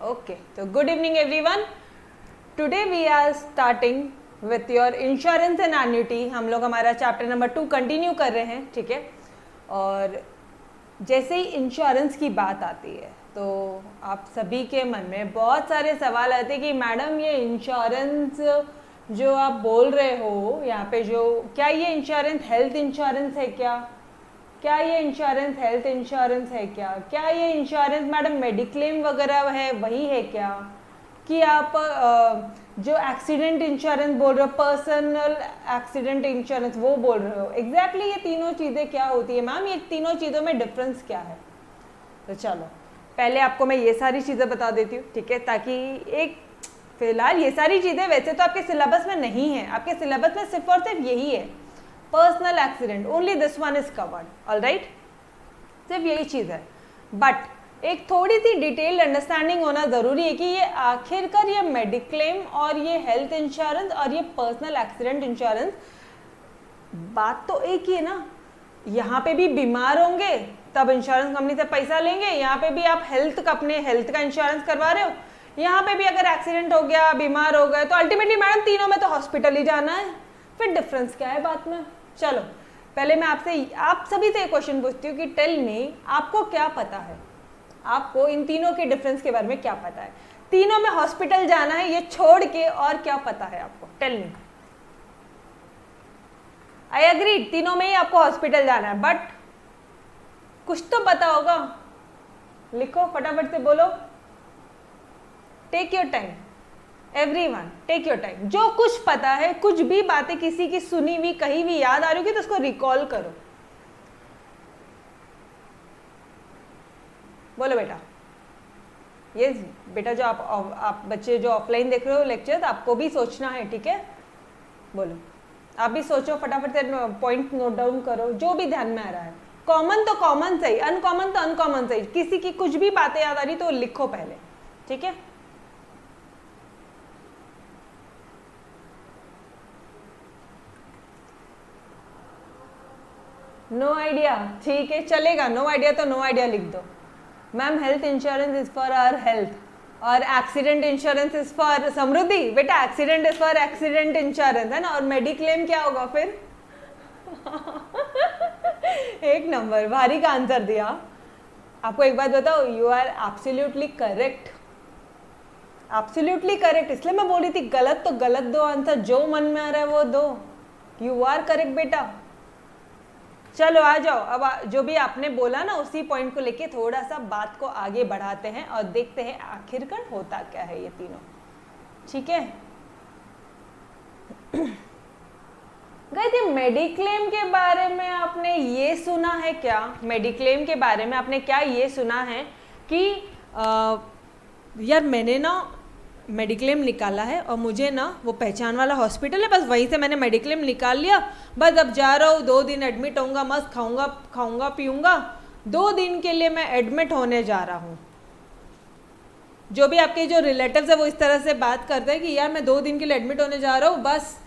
Okay, so good evening everyone. Today we are starting with your insurance and annuity. हम लोग हमारा chapter number 2 continue कर रहे हैं, ठीक है। और जैसे ही इंश्योरेंस की बात आती है तो आप सभी के मन में बहुत सारे सवाल आते हैं कि मैडम ये इंश्योरेंस जो आप बोल रहे हो यहाँ पे, जो क्या ये इंश्योरेंस हेल्थ इंश्योरेंस है क्या ये इंश्योरेंस हेल्थ इंश्योरेंस है क्या ये इंश्योरेंस मैडम मेडिक्लेम वगैरह है वही है क्या, कि आप जो एक्सीडेंट इंश्योरेंस बोल रहे हो, पर्सनल एक्सीडेंट इंश्योरेंस वो बोल रहे हो, एग्जैक्टली ये तीनों चीज़ें क्या होती है मैम, ये तीनों चीज़ों में डिफरेंस क्या है। तो चलो पहले आपको मैं ये सारी चीज़ें बता देती हूँ, ठीक है, ताकि एक फिलहाल ये सारी चीज़ें वैसे तो आपके सिलेबस में नहीं है, आपके सिलेबस में सिर्फ और सिर्फ यही है, personal accident, only this one is covered, alright, सिर्फ यही चीज़ है। बट एक थोड़ी सी डिटेल्ड अंडरस्टैंडिंग होना ज़रूरी है कि ये आखिरकार ये मेडिक्लेम और ये हेल्थ इंश्योरेंस और ये पर्सनल एक्सीडेंट इंश्योरेंस बात तो एक ही है ना। यहाँ पे भी बीमार होंगे तब इंश्योरेंस कंपनी से पैसा लेंगे, यहाँ पे भी आप अपने हेल्थ का इंश्योरेंस करवा रहे हो, यहाँ पे भी अगर एक्सीडेंट हो गया, बीमार हो गए तो अल्टीमेटली मैडम तीनों में तो हॉस्पिटल ही जाना है। फिर डिफरेंस क्या है बात में। चलो पहले मैं आप सभी से एक क्वेश्चन पूछती हूँ कि टेल मी, आपको क्या पता है, आपको इन तीनों के डिफरेंस के बारे में क्या पता है, तीनों में हॉस्पिटल जाना है ये छोड़ के और क्या पता है आपको, टेल मी। आई एग्री, तीनों में ही आपको हॉस्पिटल जाना है, बट कुछ तो पता होगा, लिखो फटाफट से बोलो, take your time everyone, take your time. जो कुछ पता है, कुछ भी बातें किसी की सुनी हुई कहीं भी याद आ रही होगी तो उसको रिकॉल करो। बोलो बेटा, ये बेटा जो आप बच्चे जो ऑफलाइन देख रहे हो लेक्चर, आपको भी सोचना है, ठीक है, बोलो आप भी सोचो, फटाफट से पॉइंट नोट डाउन करो, जो भी ध्यान में आ रहा है, कॉमन तो कॉमन सही, अनकॉमन तो अनकॉमन सही, किसी की कुछ भी बातें याद आ रही तो लिखो पहले, ठीक है। नो आइडिया, ठीक है चलेगा, नो आइडिया तो नो आइडिया लिख दो। Ma'am health insurance is for our health और accident insurance is for Samriddhi, बेटा accident is for accident insurance है ना, और मेडिक्लेम क्या होगा फिर एक नंबर, भारी का आंसर दिया। आपको एक बात बताओ, you are absolutely correct, absolutely correct, इसलिए मैं बोल रही थी गलत तो गलत दो आंसर, जो मन में आ रहा है वो दो, यू आर करेक्ट बेटा। चलो आ जाओ, अब जो भी आपने बोला ना उसी पॉइंट को लेके थोड़ा सा बात को आगे बढ़ाते हैं और देखते हैं आखिरकार होता क्या है ये तीनों, ठीक है। गाइस ये मेडिक्लेम के बारे में आपने ये सुना है क्या, मेडिक्लेम के बारे में आपने क्या ये सुना है कि यार मैंने ना मेडिक्लेम निकाला है और मुझे ना वो पहचान वाला हॉस्पिटल है, बस वहीं से मैंने मेडिक्लेम निकाल लिया, बस अब जा रहा हूँ 2 दिन एडमिट होऊंगा, मस्त खाऊंगा पीऊंगा, 2 दिन के लिए मैं एडमिट होने जा रहा हूँ। जो भी आपके जो रिलेटिव्स है वो इस तरह से बात करते हैं कि यार मैं 2 दिन के लिए एडमिट होने जा रहा हूँ, बस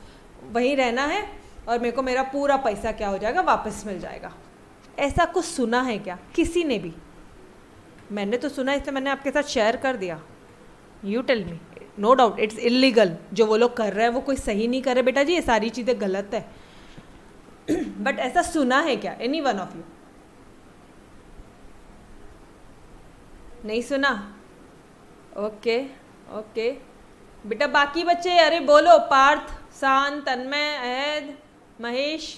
वहीं रहना है और मेरे को मेरा पूरा पैसा क्या हो जाएगा, वापस मिल जाएगा। ऐसा कुछ सुना है क्या किसी ने भी? मैंने तो सुना, इसलिए मैंने आपके साथ शेयर कर दिया। You tell me, no doubt it's illegal, जो वो लोग कर रहे हैं वो कोई सही नहीं कर रहे बेटा जी, ये सारी चीज़ें गलत है बट ऐसा सुना है क्या एनी वन ऑफ यू? नहीं सुना? ओके ओके बेटा, बाकी बच्चे अरे बोलो, पार्थ, शान, तन्मय, अहद, महेश।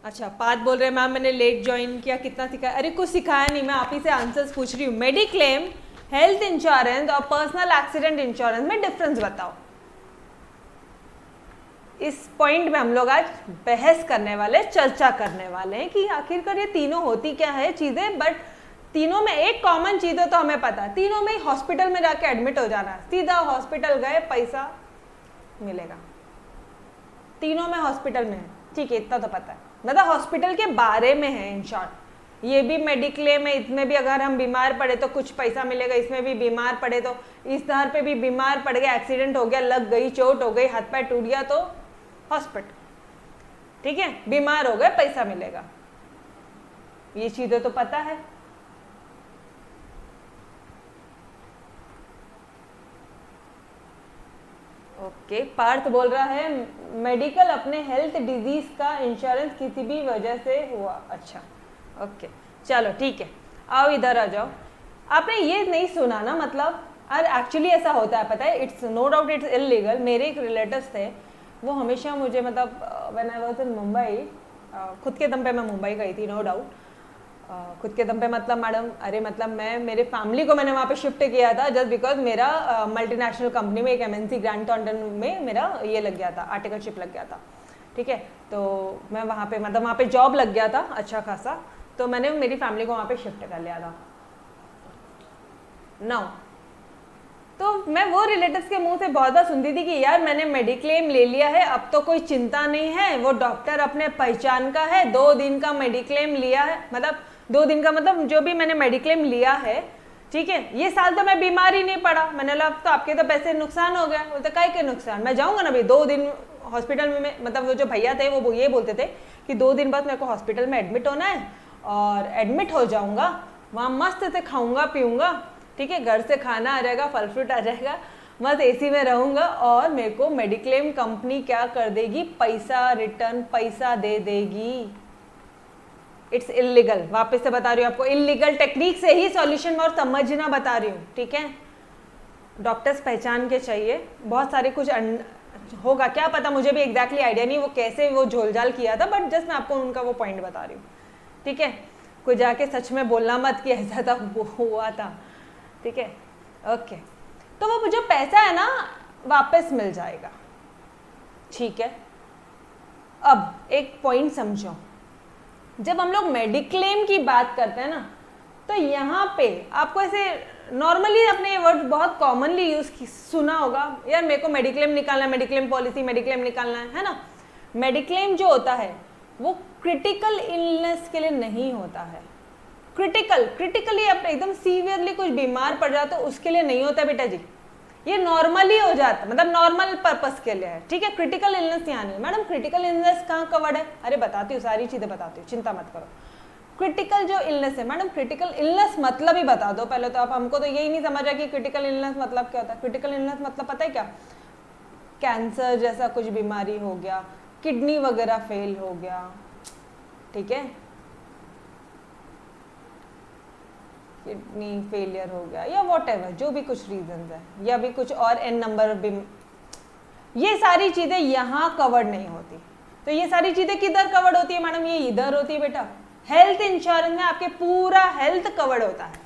अच्छा पार्थ बोल रहे हैं मैम मैंने लेट ज्वाइन किया, कितना सिखाया? अरे कुछ सिखाया नहीं, मैं आप ही से आंसर्स पूछ रही हूँ। मेडिक्लेम, हेल्थ इंश्योरेंस और पर्सनल एक्सीडेंट इंश्योरेंस में डिफरेंस बताओ। इस पॉइंट में हम लोग आज बहस करने वाले, चर्चा करने वाले हैं कि आखिरकार ये तीनों होती क्या है चीज़ें, बट तीनों में एक कॉमन चीज़ है तो हमें पता है, तीनों में हॉस्पिटल में जाके एडमिट हो जाना है, सीधा हॉस्पिटल गए पैसा मिलेगा, तीनों में हॉस्पिटल में है, ठीक है इतना तो पता है, मतलब हॉस्पिटल के बारे में है इन शॉर्ट। ये भी मेडिक्लेम है, इसमें भी अगर हम बीमार पड़े तो कुछ पैसा मिलेगा, इसमें भी बीमार पड़े तो इस तरह पे भी बीमार पड़ गया, एक्सीडेंट हो गया, लग गई, चोट हो गई, हाथ पैर टूट गया तो हॉस्पिटल, ठीक है, बीमार हो गए पैसा मिलेगा, ये चीज़ें तो पता है। ओके, पार्थ बोल रहा है मेडिकल अपने हेल्थ डिजीज का इंश्योरेंस किसी भी वजह से हुआ। अच्छा, ओके, चलो ठीक है, आओ इधर आ जाओ। आपने ये नहीं सुना ना, मतलब और एक्चुअली ऐसा होता है, पता है, it's no doubt it's illegal. मेरे एक रिलेटिव्स थे, वो हमेशा मुझे, मतलब when I was in Mumbai, खुद के दम पे मैं मुंबई गई थी, नो डाउट, खुद के दम पे, मतलब मैडम, अरे मतलब मैं मेरे फैमिली को मैंने वहाँ पे शिफ्ट किया था जस्ट बिकॉज मेरा मल्टीनेशनल कंपनी में, एक एमएनसी ग्रैंड थॉर्नटन में मेरा ये लग गया था, आर्टिकलशिप लग गया था, ठीक है। तो मैं वहाँ पे, मतलब वहाँ पे जॉब लग गया था अच्छा खासा, तो मैंने मेरी फैमिली को वहाँ पे शिफ्ट कर लिया था। नाउ तो मैं वो रिलेटिव्स के मुंह से बहुत बार सुनती थी कि यार मैंने मेडिक्लेम ले लिया है, अब तो कोई चिंता नहीं है, वो डॉक्टर अपने पहचान का है, 2 दिन का मेडिक्लेम लिया है, मतलब 2 दिन का, मतलब जो भी मैंने मेडिक्लेम लिया है, ठीक है, ये साल तो मैं बीमार ही नहीं पड़ा। मैंने बोला तो आपके तो पैसे नुकसान हो गया। बोलते काय के नुकसान, मैं जाऊंगा ना भाई 2 दिन हॉस्पिटल में, मतलब वो जो भैया थे वो ये बोलते थे कि 2 दिन बाद मेरे को हॉस्पिटल में एडमिट होना है, और एडमिट हो जाऊंगा, वहाँ मस्त से खाऊंगा पीऊंगा, ठीक है, घर से खाना आ जाएगा, फल फ्रूट आ जाएगा, मस्त एसी में रहूंगा, और मेरे को मेडिक्लेम कंपनी क्या कर देगी, पैसा रिटर्न पैसा दे देगी। इट्स इलीगल, वापस से बता रही हूँ आपको, इलीगल टेक्निक से ही सॉल्यूशन और समझना बता रही हूँ, ठीक है। डॉक्टर्स पहचान के चाहिए, बहुत सारे कुछ होगा, क्या पता, मुझे भी एग्जैक्टली आइडिया नहीं वो कैसे वो झोलझाल किया था, बट जस्ट मैं आपको उनका वो पॉइंट बता रही हूँ, ठीक है। कोई जाके सच में बोलना मत कि ऐसा था, वो हुआ था, ठीक है, ओके। तो वो जो पैसा है ना वापस मिल जाएगा, ठीक है। अब एक पॉइंट समझो, जब हम लोग मेडिक्लेम की बात करते हैं ना, तो यहाँ पे आपको ऐसे नॉर्मली अपने ये वर्ड बहुत कॉमनली यूज सुना होगा, यार मेरे को मेडिक्लेम निकालना है, मेडिक्लेम पॉलिसी, मेडिक्लेम निकालना है ना। मेडिक्लेम जो होता है वो क्रिटिकल इलनेस के लिए नहीं होता है। क्रिटिकली आप एकदम सीवियरली कुछ बीमार पड़ जाते हो उसके लिए नहीं होता बेटा जी, ये नॉर्मली हो जाता, मतलब नॉर्मल पर्पस के लिए है, ठीक है। क्रिटिकल इलनेस यहाँ नहीं। मैडम क्रिटिकल इलनेस कहाँ कवर्ड है, अरे बताती हूँ, सारी चीजें बताती हूँ, चिंता मत करो। क्रिटिकल जो इलनेस है, मैडम क्रिटिकल इलनेस मतलब ही बता दो पहले तो आप हमको, तो यही नहीं समझा कि क्रिटिकल इलनेस मतलब क्या होता है। क्रिटिकल इलनेस मतलब पता है क्या, कैंसर जैसा कुछ बीमारी हो गया, किडनी वगैरह फेल हो गया, ठीक है, किडनी फेलियर हो गया, या व्हाटएवर जो भी कुछ रीजंस है, या भी कुछ और एन नंबर, ये सारी चीजें यहाँ कवर्ड नहीं होती। तो ये सारी चीजें किधर कवर्ड होती है मैडम, ये इधर होती है बेटा। हेल्थ इंश्योरेंस में आपके पूरा हेल्थ कवर्ड होता है,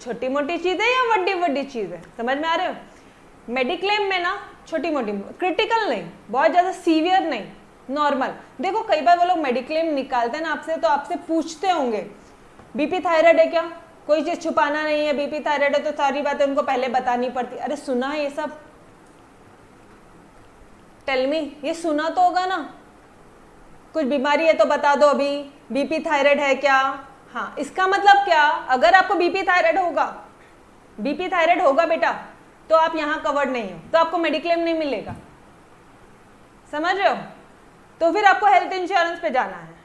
छोटी मोटी चीजें या बड़ी बड़ी चीजें, समझ में आ रहे हो। मेडिक्लेम में ना छोटी मोटी, क्रिटिकल नहीं, बहुत ज्यादा सीवियर नहीं, नॉर्मल। देखो कई बार वो लोग मेडिक्लेम निकालते हैं ना आपसे, तो आपसे पूछते होंगे बीपी थायराइड है क्या, कोई चीज छुपाना नहीं है, बीपी थायराइड है तो सारी बातें उनको पहले बतानी पड़ती। अरे सुना है ये सब, टेल मी, ये सुना तो होगा ना, कुछ बीमारी है तो बता दो अभी, बीपी थायराइड है क्या, हाँ, इसका मतलब क्या, अगर आपको बीपी थायराइड होगा बेटा, तो आप यहाँ कवर्ड नहीं हो, तो आपको मेडिक्लेम नहीं मिलेगा, समझ रहे हो। तो फिर आपको हेल्थ इंश्योरेंस पे जाना है।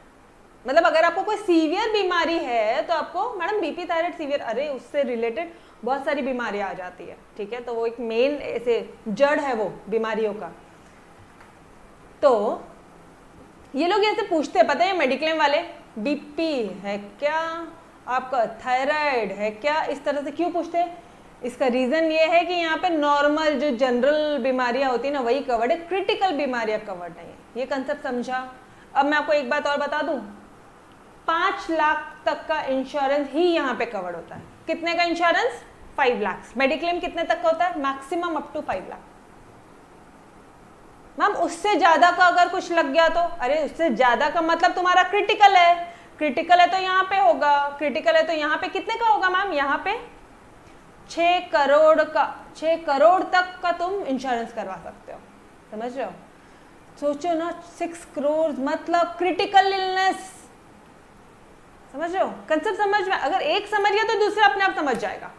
मतलब अगर आपको कोई सीवियर बीमारी है तो आपको, मैडम बीपी थायराइड सीवियर, अरे उससे रिलेटेड बहुत सारी बीमारियां आ जाती है, ठीक है, तो वो एक मेन ऐसे जड़ है वो बीमारियों का। तो ये लोग ऐसे पूछते हैं, पता है मेडिक्लेम वाले, बीपी है क्या, आपका थायराइड है क्या, इस तरह से क्यों पूछते हैं। इसका रीजन ये है कि यहाँ पे नॉर्मल जो जनरल बीमारियां होती है ना वही कवर्ड है, क्रिटिकल बीमारियां कवर्ड नहीं है। ये कंसेप्ट समझा। अब मैं आपको एक बात और बता दूं, 5 लाख तक का इंश्योरेंस ही यहाँ पे कवर्ड होता है। कितने का इंश्योरेंस, 5 लाख। मेडिक्लेम कितने तक का होता है, maximum up to 5 lakh. Ma'am उससे ज्यादा का अगर कुछ लग गया तो, अरे उससे ज्यादा का मतलब तुम्हारा क्रिटिकल है, क्रिटिकल है तो यहाँ पे होगा, क्रिटिकल है तो यहाँ पे कितने का होगा मैम, यहाँ पे 6 करोड़ का, 6 करोड़ तक का तुम इंश्योरेंस करवा सकते हो, समझ रहे हो। सोचो ना, 6 करोड़ मतलब क्रिटिकल इलनेस, समझ रहे हो, कंसेप्ट समझ में। अगर एक समझ गया तो दूसरा अपने आप समझ जाएगा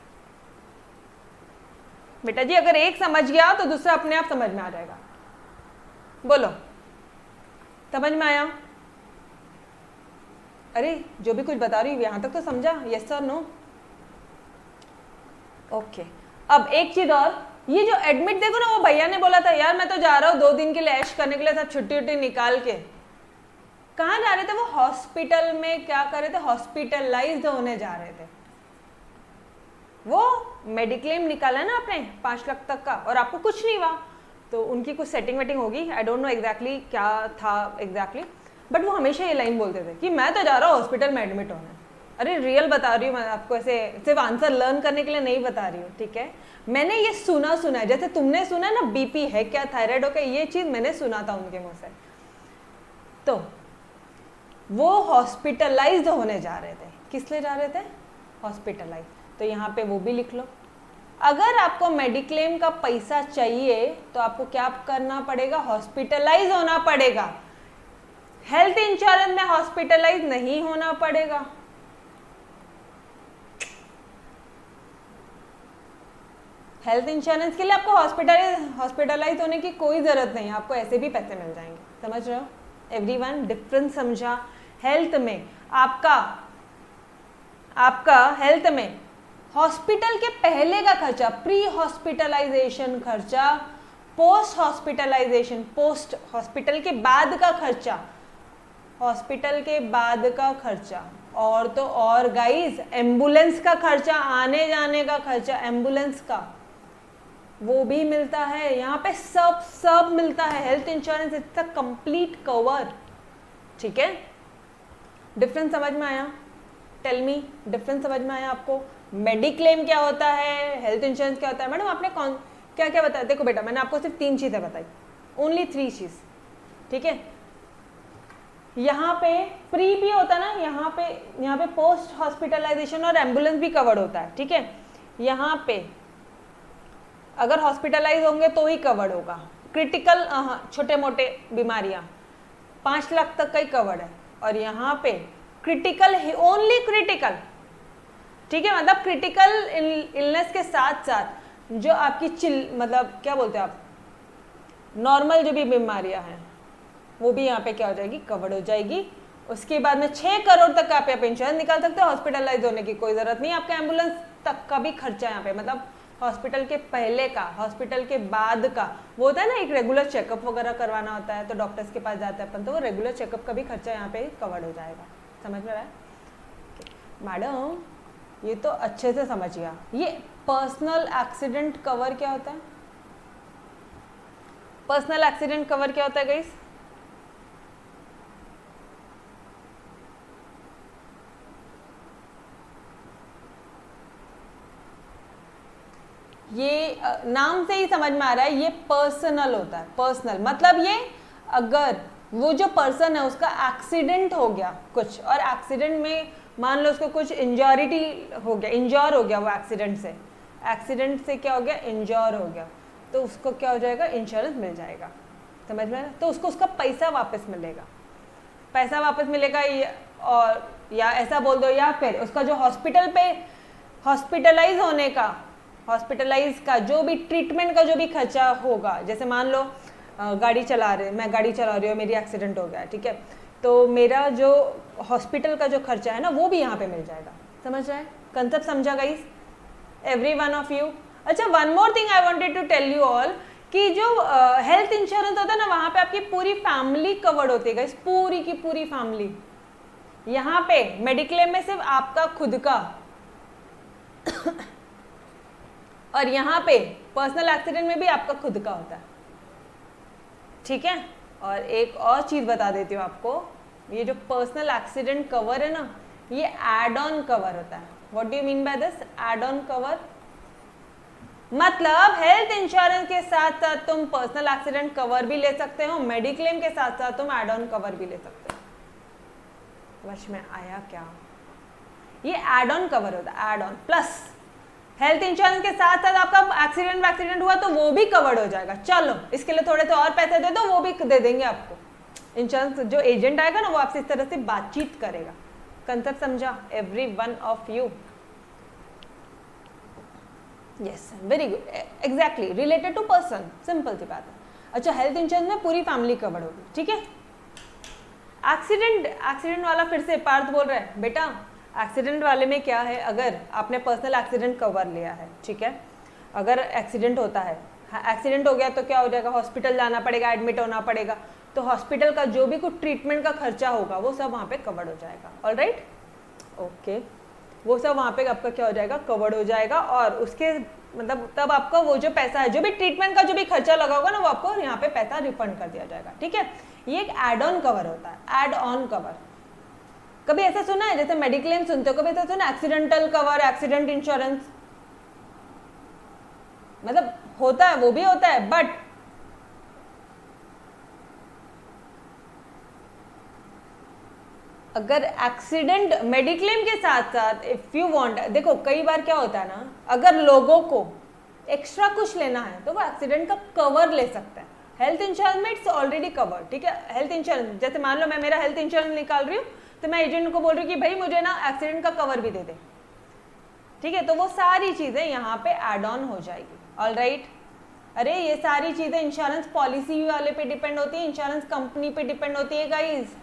बेटा जी, अगर एक समझ गया तो दूसरा अपने आप समझ में आ जाएगा। बोलो, समझ में आया। अरे जो भी कुछ बता रही हूँ यहां तक तो समझा, यस और नो, ओके। अब एक चीज और, ये जो एडमिट देखो ना, वो भैया ने बोला था यार मैं तो जा रहा हूँ 2 दिन के लिए ऐश करने के लिए, सब छुट्टी उट्टी निकाल के। कहाँ जा रहे थे वो? हॉस्पिटल में क्या कर रहे थे? हॉस्पिटलाइज्ड होने जा रहे थे। वो मेडिक्लेम निकाला ना आपने 5 लाख तक का, और आपको कुछ नहीं हुआ, तो उनकी कुछ सेटिंग वेटिंग होगी, आई डोंट नो एग्जैक्टली क्या था एग्जैक्टली, बट वो हमेशा ये लाइन बोलते थे कि मैं तो जा रहा हूँ हॉस्पिटल में एडमिट होने। अरे रियल बता रही हूँ मैं आपको, ऐसे सिर्फ आंसर लर्न करने के लिए नहीं बता रही हूँ, ठीक है? मैंने ये सुना है, जैसे तुमने सुना ना बीपी है क्या, थायराइड हो क्या, ये चीज़ मैंने सुना था उनके मुँह से। तो वो हॉस्पिटलाइज्ड होने जा रहे थे। किस लिए जा रहे थे? हॉस्पिटलाइज। तो यहाँ पे वो भी लिख लो। अगर आपको मेडिक्लेम का पैसा चाहिए तो आपको क्या करना पड़ेगा? हॉस्पिटलाइज होना पड़ेगा। हेल्थ इंश्योरेंस में हॉस्पिटलाइज नहीं होना पड़ेगा। हेल्थ इंश्योरेंस के लिए आपको हॉस्पिटलाइज होने की कोई जरूरत नहीं है, आपको ऐसे भी पैसे मिल जाएंगे। समझ रहे हो एवरीवन? डिफरेंस समझा? हेल्थ में आपका हेल्थ में हॉस्पिटल के पहले का खर्चा, प्री हॉस्पिटलाइजेशन खर्चा, पोस्ट हॉस्पिटलाइजेशन, पोस्ट हॉस्पिटल के बाद का खर्चा, हॉस्पिटल के बाद का खर्चा, और तो और गाइस एम्बुलेंस का खर्चा, आने जाने का खर्चा एम्बुलेंस का, वो भी मिलता है यहाँ पे। सब मिलता है। Health insurance it's a complete cover. ठीक है? डिफरेंस समझ में आया? टेल मी, डिफरेंस समझ में आया आपको? मेडिक्लेम क्या होता है, हेल्थ इंश्योरेंस क्या होता है? मैडम आपने क्या क्या बताया? देखो बेटा, मैंने आपको सिर्फ 3 चीजें बताई, ओनली 3 चीज। ठीक है? यहाँ पे प्री भी होता ना, यहाँ पे पोस्ट हॉस्पिटलाइजेशन और एम्बुलेंस भी कवर्ड होता है। ठीक है? यहाँ पे अगर हॉस्पिटलाइज होंगे तो ही कवर्ड होगा। क्रिटिकल छोटे मोटे बीमारियां 5 लाख तक का ही कवर्ड है, और यहाँ पे क्रिटिकल, ओनली क्रिटिकल। ठीक है? मतलब क्रिटिकल इलनेस के साथ साथ जो आपकी मतलब क्या बोलते हैं आप, नॉर्मल जो भी बीमारियां हैं वो भी यहाँ पे क्या हो जाएगी? कवर्ड हो जाएगी। उसके बाद में 6 करोड़ तक का आप इंश्योरेंस निकाल सकते हो। हॉस्पिटलाइज होने की कोई जरूरत नहीं। आपका एम्बुलेंस तक का भी खर्चा यहाँ पे, मतलब हॉस्पिटल के पहले का, हॉस्पिटल के बाद का, वो होता है ना एक रेगुलर चेकअप वगैरह करवाना होता है तो डॉक्टर्स के पास जाते हैं अपन, तो वो रेगुलर चेकअप का भी खर्चा यहाँ पे कवर्ड हो जाएगा। समझ में आ रहा है? मैडम ये तो अच्छे से समझ गया। ये पर्सनल एक्सीडेंट कवर क्या होता है? पर्सनल एक्सीडेंट कवर क्या होता है गाइस? ये नाम से ही समझ में आ रहा है, ये पर्सनल होता है। पर्सनल मतलब ये अगर वो जो पर्सन है उसका एक्सीडेंट हो गया कुछ, और एक्सीडेंट में मान लो उसको कुछ इंजॉरिटी हो गया, इंजॉर हो गया वो एक्सीडेंट से क्या हो गया? इंजॉर हो गया, तो उसको क्या हो जाएगा? इंश्योरेंस मिल जाएगा। समझ में? तो उसको उसका पैसा वापस मिलेगा। पैसा वापस मिलेगा, और या ऐसा बोल दो, या फिर उसका जो हॉस्पिटल पे हॉस्पिटलाइज होने का, हॉस्पिटलाइज का जो भी ट्रीटमेंट का जो भी खर्चा होगा, जैसे मान लो मैं गाड़ी चला रही हूँ, मेरी एक्सीडेंट हो गया, ठीक है, तो मेरा जो हॉस्पिटल का जो खर्चा है ना वो भी यहाँ पे मिल जाएगा। समझ रहे हैं? कंसेप्ट समझा guys everyone of you? अच्छा, one more thing I wanted to tell you all कि जो हेल्थ इंश्योरेंस होता है ना, वहाँ पे आपकी पूरी फैमिली कवर्ड होती है गाइस, पूरी की पूरी फैमिली। यहाँ पे मेडिक्लेम में सिर्फ आपका खुद का और यहाँ पे पर्सनल एक्सीडेंट में भी आपका खुद का होता है। ठीक है? और एक और चीज बता देती हूँ आपको, ये जो पर्सनल एक्सीडेंट कवर है ना, ये एड ऑन कवर होता है। What do you mean by this? Add on cover मतलब हेल्थ इंश्योरेंस के साथ साथ तुम पर्सनल एक्सीडेंट कवर भी ले सकते हो, मेडिक्लेम के साथ साथ तुम एड ऑन कवर भी ले सकते हो। समझ में आया क्या? ये एड ऑन कवर होता है, add on plus health insurance के साथ साथ आपका एक्सीडेंट हुआ तो वो भी कवर्ड हो जाएगा। चलो इसके लिए थोड़े से और पैसे दे दो, वो भी दे देंगे आपको। इंश्योरेंस जो एजेंट आएगा ना वो आपसे इस तरह से बातचीत करेगा। कंसेप्ट समझा everyone of you? Yes, very good, exactly related to person, simple सी बात है। अच्छा, हेल्थ इंश्योरेंस में पूरी फैमिली कवर्ड होगी। ठीक है? एक्सीडेंट वाला फिर से पार्थ बोल रहा है, बेटा एक्सीडेंट वाले में क्या है, अगर आपने पर्सनल एक्सीडेंट कवर लिया है, ठीक है, अगर एक्सीडेंट होता है, एक्सीडेंट हो गया तो क्या हो जाएगा, हॉस्पिटल जाना पड़ेगा, एडमिट होना पड़ेगा, तो हॉस्पिटल का जो भी कुछ ट्रीटमेंट का खर्चा होगा वो सब वहाँ पे कवर्ड हो जाएगा। ऑलराइट, ओके, वो सब वहाँ पे आपका क्या हो जाएगा, कवर्ड हो जाएगा। और उसके मतलब तब आपका वो जो पैसा है, जो भी ट्रीटमेंट का जो भी खर्चा लगा होगा ना, वो आपको यहाँ पे पैसा रिफंड कर दिया जाएगा। ठीक है, ये एक एड ऑन कवर होता है, एड ऑन कवर। कभी ऐसा सुना है, जैसे मेडिक्लेम सुनते हो, कभी ऐसा सुना एक्सीडेंटल कवर, एक्सीडेंट इंश्योरेंस, मतलब होता है, वो भी होता है, बट अगर एक्सीडेंट मेडिक्लेम के साथ साथ इफ यू वांट, देखो कई बार क्या होता है ना, अगर लोगों को एक्स्ट्रा कुछ लेना है तो वो एक्सीडेंट का कवर ले सकते हैं। हेल्थ इंश्योरेंस में इट्स ऑलरेडी कवर। ठीक है, हेल्थ इंश्योरेंस, जैसे मान लो मैं मेरा हेल्थ इंश्योरेंस निकाल रही हूँ, तो मैं एजेंट को बोल रही हूँ कि भाई मुझे ना एक्सीडेंट का कवर भी दे दे। ठीक है, तो वो सारी चीजें यहाँ पे एड ऑन हो जाएगी। ऑलराइट, अरे ये सारी चीजें इंश्योरेंस पॉलिसी वाले पे डिपेंड होती है, इंश्योरेंस कंपनी पे डिपेंड होती है गाइज,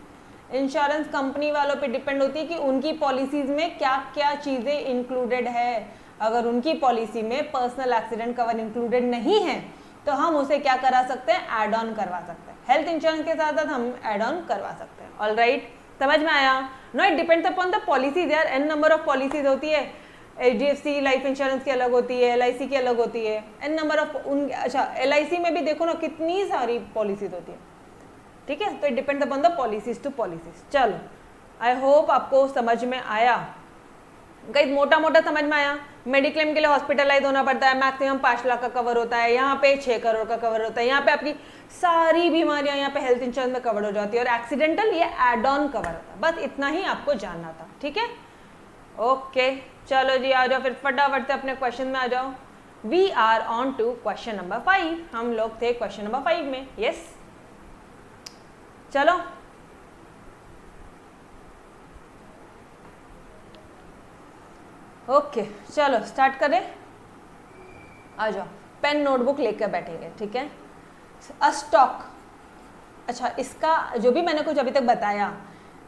इंश्योरेंस कंपनी वालों पे डिपेंड होती है कि उनकी पॉलिसीज में क्या क्या चीजें इंक्लूडेड है। अगर उनकी पॉलिसी में पर्सनल एक्सीडेंट कवर इंक्लूडेड नहीं है तो हम उसे क्या करा सकते हैं, एड ऑन करवा सकते हैं। हेल्थ इंश्योरेंस के साथ साथ हम एड ऑन करवा सकते हैं। ऑलराइट, समझ में आया? No, it depends upon the policies यार, एन नंबर ऑफ पॉलिसीज होती है। HDFC लाइफ इंश्योरेंस की अलग होती है, LIC की अलग होती है, एन नंबर ऑफ उन, अच्छा LIC में भी देखो ना कितनी सारी पॉलिसीज होती है। ठीक है, तो it depends upon the policies to policies. चलो, आई होप आपको समझ में आया। कहीं मोटा मोटा समझ में आया। मेडिक्लेम के लिए हॉस्पिटलाइज होना पड़ता है, मैक्सिमम 5 लाख का कवर होता है, यहाँ पे 6 करोड़ का कवर होता है, यहाँ पे आपकी सारी बीमारियां यहाँ पे हेल्थ इंश्योरेंस में कवर हो जाती है। और एक्सीडेंटल ये एड ऑन कवर होता है। बस इतना ही आपको जानना था। ठीक है, ओके, चलो जी आ जाओ फिर फटाफट से अपने क्वेश्चन में आ जाओ। We are on to question number 5। हम लोग थे क्वेश्चन नंबर 5 में। यस, चलो ओके, चलो स्टार्ट करें। आ जाओ, पेन नोटबुक लेकर बैठेंगे। ठीक है, अ स्टॉक, अच्छा इसका जो भी मैंने कुछ अभी तक बताया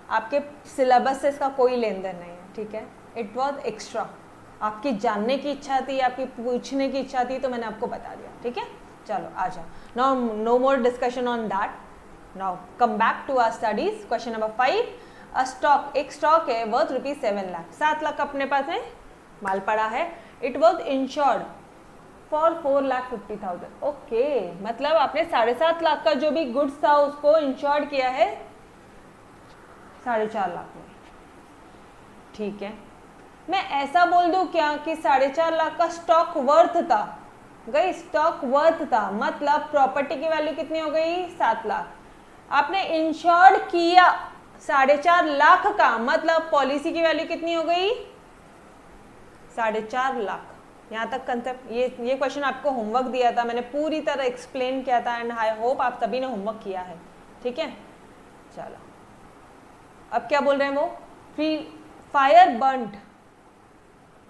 आपके सिलेबस से इसका कोई लेन देन नहीं है। ठीक है, इट वॉज एक्स्ट्रा, आपकी जानने की इच्छा थी, आपकी पूछने की इच्छा थी, तो मैंने आपको बता दिया। ठीक है, चलो आ जाओ। Now no more discussion on that. Now come back to our studies. Question number 5, a stock, एक स्टॉक है वर्थ ₹7 लाख, 7 लाख अपने पास है, माल पड़ा है। It was insured for 4,50,000। Okay, मतलब आपने 7.5 लाख का जो भी गुड्स था उसको इंश्योर्ड किया है 4.5 लाख में। ठीक है, मैं ऐसा बोल दूं क्या कि 4.5 लाख का स्टॉक वर्थ था? गई, स्टॉक वर्थ था मतलब प्रॉपर्टी की वैल्यू कितनी हो गई? 7 लाख। आपने इंश्योर्ड किया 4.5 लाख का, मतलब पॉलिसी की वैल्यू कितनी हो गई? 4.5 लाख। यहाँ तक कंसेप्ट, ये क्वेश्चन आपको होमवर्क दिया था, मैंने पूरी तरह एक्सप्लेन किया था एंड आई होप आप सभी ने होमवर्क किया है। ठीक है, चलो अब क्या बोल रहे हैं वो, फायर बर्न्ड,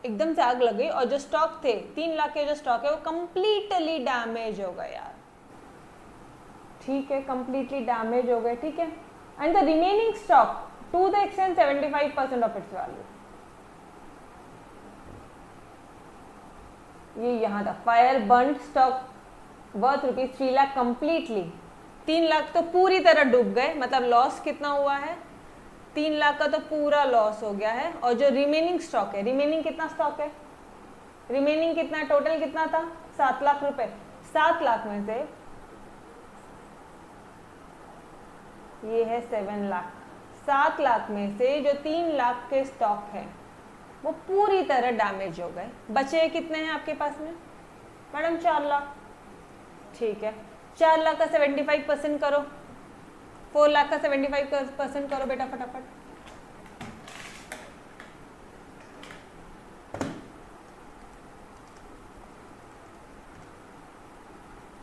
एकदम से आग लग गई और जो स्टॉक थे 3 लाख के जो स्टॉक है वो कंप्लीटली डैमेज हो गए यार। ठीक है, कंप्लीटली डैमेज हो गए। ठीक है, and the remaining stock to the extent 75% of its value, ये यहाँ था। Fire burned stock worth ₹3 lakh completely, 3 lakh तो पूरी तरह डूब गए, मतलब लॉस कितना हुआ है? 3 लाख का तो पूरा लॉस हो गया है। और जो रिमेनिंग स्टॉक है, रिमेनिंग कितना स्टॉक है? रिमेनिंग कितना, टोटल कितना था? 7 लाख रुपए। 7 लाख में से ये है 7 लाख, 7 लाख में से जो 3 लाख के स्टॉक है वो पूरी तरह डैमेज हो गए। बचे कितने हैं आपके पास में मैडम? 4 लाख। ठीक है, 4 लाख का 75% करो, 4 लाख का 75% करो बेटा फटाफट।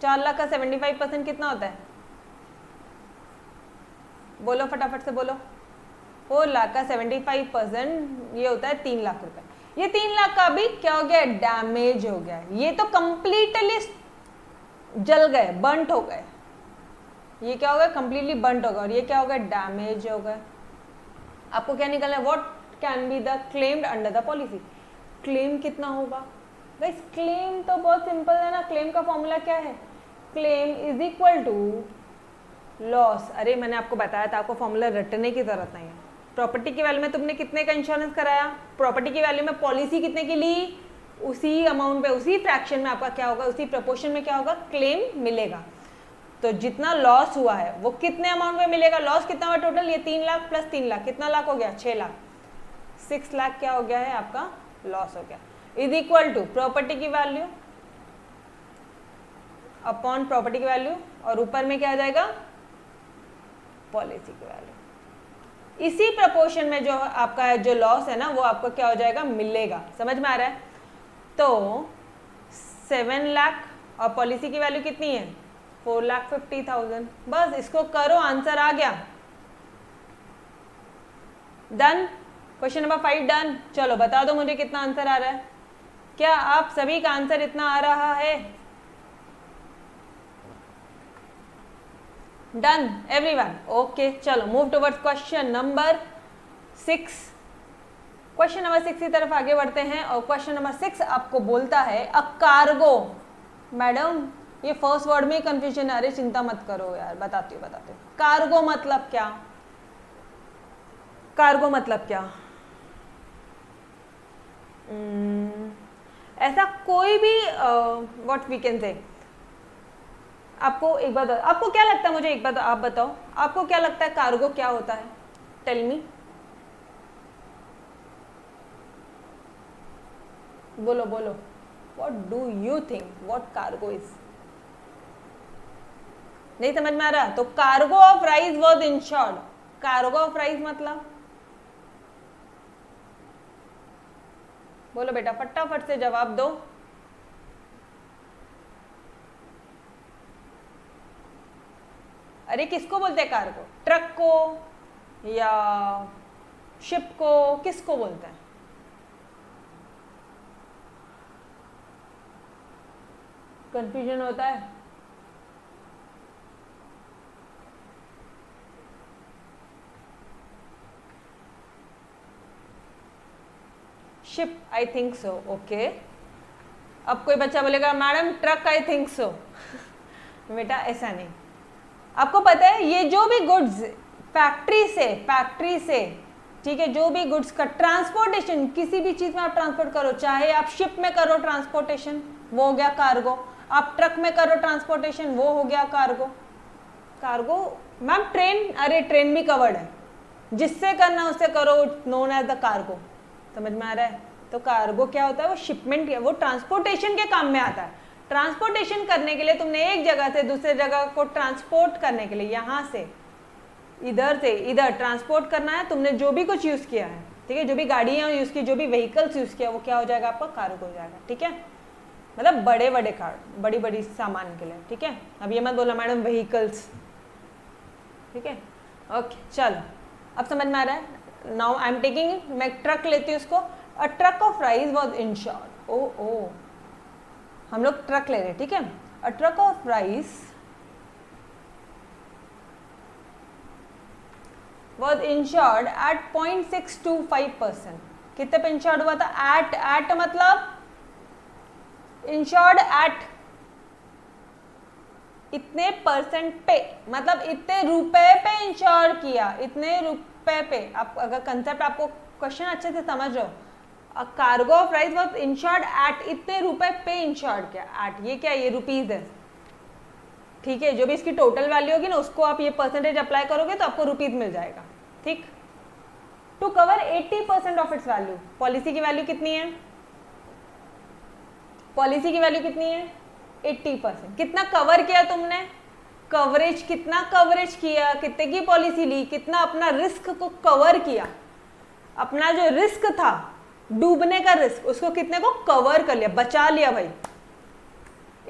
चार लाख का 75% कितना होता है? बोलो फटाफट से बोलो। 4 लाख का 75% ये होता है 3 लाख रुपए। ये 3 लाख का भी क्या हो गया? डैमेज हो गया। ये तो कंप्लीटली जल गए, बर्न्ट हो गए। ये क्या हो गया? कंप्लीटली बर्न्ट हो गया। और ये क्या हो गया? डैमेज हो गए। आपको क्या निकलना है? What can be the claimed under the policy? Claim कितना होगा? गाइस क्लेम तो बहुत सिंपल है ना, क्लेम का फॉर्मूला क्या है, claim is equal to loss. अरे मैंने आपको बताया था, आपको फॉर्मूला रटने की जरूरत नहीं है। प्रॉपर्टी की वैल्यू में तुमने कितने का इंश्योरेंस कराया, प्रॉपर्टी की वैल्यू में पॉलिसी कितने की ली, उसी अमाउंट पे, उसी फ्रैक्शन में आपका क्या होगा, उसी प्रपोर्शन में क्या होगा, क्लेम मिलेगा। तो जितना लॉस हुआ है वो कितने अमाउंट में मिलेगा, लॉस कितना हुआ टोटल, ये 3 लाख प्लस 3 लाख, कितना लाख हो गया, 6 लाख, 6 लाख क्या हो गया है आपका लॉस हो गया, इज इक्वल टू प्रॉपर्टी की वैल्यू अपॉन प्रॉपर्टी की वैल्यू, और ऊपर में क्या आ जाएगा, पॉलिसी की वैल्यू। इसी प्रपोर्शन में जो आपका जो लॉस है ना वो आपको क्या हो जाएगा, मिलेगा। समझ में आ रहा है? तो 7 लाख और पॉलिसी की वैल्यू कितनी है, 4,50,000। बस इसको करो, आंसर आ गया, डन। Question number 5 done. चलो बता दो मुझे कितना आंसर आ रहा है, क्या आप सभी का आंसर इतना आ रहा है, डन एवरीवन, ओके। चलो move towards question number 6। Question number 6 की तरफ आगे बढ़ते हैं, और क्वेश्चन नंबर 6 आपको बोलता है अ कार्गो। मैडम ये फर्स्ट वर्ड में कंफ्यूजन है, अरे चिंता मत करो यार, बताती हूँ। कार्गो मतलब क्या, कार्गो मतलब क्या, ऐसा कोई भी व्हाट वी कैन से। आपको एक बात, आपको क्या लगता है, मुझे एक बात आप बताओ, आपको क्या लगता है कार्गो क्या होता है, टेल मी, बोलो बोलो, what do you think what cargo is. नहीं समझ में आ रहा, तो cargo of rice was insured. Cargo of rice मतलब, बोलो बेटा फटाफट से जवाब दो। अरे किसको बोलते हैं कार्गो, ट्रक को या शिप को, किसको बोलते हैं, कंफ्यूजन होता है। Ship, I think so, okay. अब कोई बच्चा बोलेगा madam truck, I think so. बेटा ऐसा नहीं, आपको पता है ये जो भी गुड्स फैक्ट्री से ठीक है, जो भी गुड्स का ट्रांसपोर्टेशन, किसी भी चीज में आप ट्रांसपोर्ट करो, चाहे आप शिप में करो ट्रांसपोर्टेशन, वो हो गया कार्गो, आप ट्रक में करो ट्रांसपोर्टेशन, वो हो गया कार्गो। कार्गो मैम ट्रेन, अरे ट्रेन भी कवर्ड है, जिससे करना उससे करो, नोन एज द कार्गो। समझ में आ रहा है? तो कार्गो क्या होता है, वो शिपमेंट, वो ट्रांसपोर्टेशन के काम में आता है। ट्रांसपोर्टेशन करने के लिए तुमने एक जगह से दूसरे जगह को ट्रांसपोर्ट करने के लिए, यहाँ से इधर से इधर ट्रांसपोर्ट करना है, तुमने जो भी कुछ यूज किया है, ठीक है, जो भी गाड़ियाँ यूज की, जो भी व्हीकल्स यूज किया, वो क्या हो जाएगा आपका, कार्गो हो जाएगा। ठीक है, मतलब बड़े बड़े कार, बड़ी बड़ी सामान के लिए। ठीक है, अब ये मत बोला मैडम व्हीकल्स। ठीक है, ओके चलो अब समझ में आ रहा है। नाउ आई एम टेकिंग, मैं ट्रक लेती हूँ उसको, a truck of rice was insured. ओ हम लोग ट्रक ले रहे हैं, ठीक है। A truck of rice was insured at 0.625%। कितने पे इंश्योर्ड हुआ था, एट मतलब इंश्योर्ड एट इतने परसेंट पे, मतलब इतने रुपए पे इंश्योर किया, इतने रुपए पे। आप अगर कंसेप्ट आपको क्वेश्चन अच्छे से समझ रहे हो, cargo of rice was insured at, इतने रुपए पे इंश्योर्ड किया, एट, ये क्या, ये रुपीज है। ठीक है, जो भी इसकी टोटल वैल्यू होगी ना, उसको आप ये परसेंटेज अप्लाई करोगे तो आपको रुपीज मिल जाएगा। ठीक, to cover 80% of its value. Policy की वैल्यू कितनी है, पॉलिसी की वैल्यू कितनी है, 80%। कितना कवर किया तुमने, कवरेज, कितना कवरेज किया, कितने की पॉलिसी ली, कितना अपना रिस्क को कवर किया, अपना जो रिस्क था डूबने का रिस्क, उसको कितने को कवर कर लिया, बचा लिया भाई,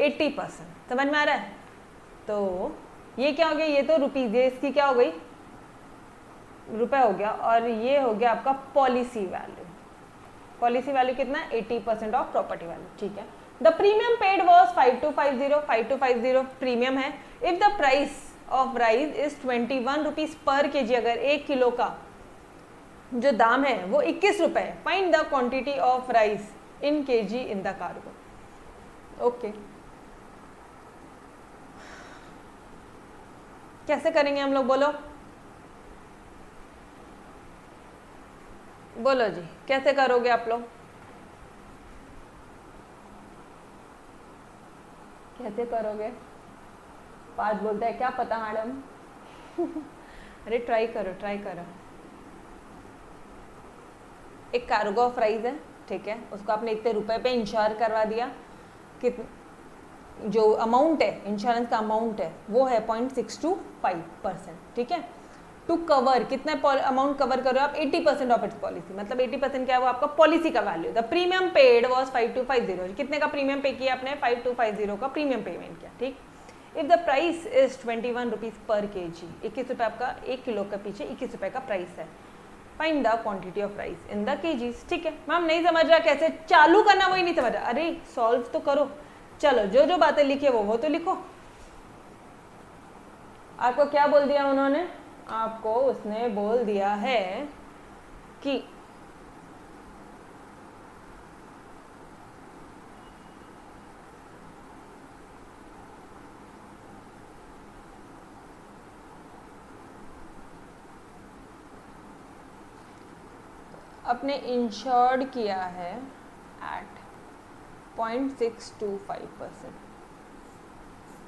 80%। समझ में आ रहा है? तो ये क्या हो गया, ये तो रुपीज, ये इसकी क्या हो गई, रुपए हो गया, और ये हो गया आपका पॉलिसी वैल्यू। पॉलिसी वैल्यू कितना, 80% ऑफ प्रॉपर्टी वैल्यू। ठीक है, the premium paid was 5250 premium है। If the price of rice is 21 rupees per K जी, अगर 1 किलो का जो दाम है वो 21 रुपए है, find the quantity of rice in K G in the cargo. Okay कैसे करेंगे हम लोग, बोलो बोलो जी, कैसे करोगे आप लोग, कैसे करोगे? पाँच बोलते हैं क्या पता मैडम। अरे ट्राई करो ट्राई करो। एक कार्गो ऑफ राइस है, ठीक है, उसको आपने इतने रुपए पे इंश्योर करवा दिया, कित जो अमाउंट है इंश्योरेंस का अमाउंट है वो है 0.625%, ठीक है। टू कवर कितना अमाउंट कवर करो आप, 80% ऑफ इट्स पॉलिसी, मतलब 80% क्या है वो आपका पॉलिसी का value. The premium paid was 5250, कितने का प्रीमियम पे किया आपने, 5250 का प्रीमियम पेमेंट किया, ठीक। If the price is 21 rupees पर केजी, 21 रुपये आपका 1 किलो के पीछे 21 रुपये का प्राइस है। Find the quantity of rice in the KGs, ठीक है। मैम नहीं समझ रहा कैसे चालू करना, वही नहीं समझ रहा, अरे सॉल्व तो करो, चलो जो जो बातें लिखी है वो तो लिखो। आपको क्या बोल दिया उन्होंने, आपको उसने बोल दिया है कि अपने इंश्योर्ड किया है एट 0.625%,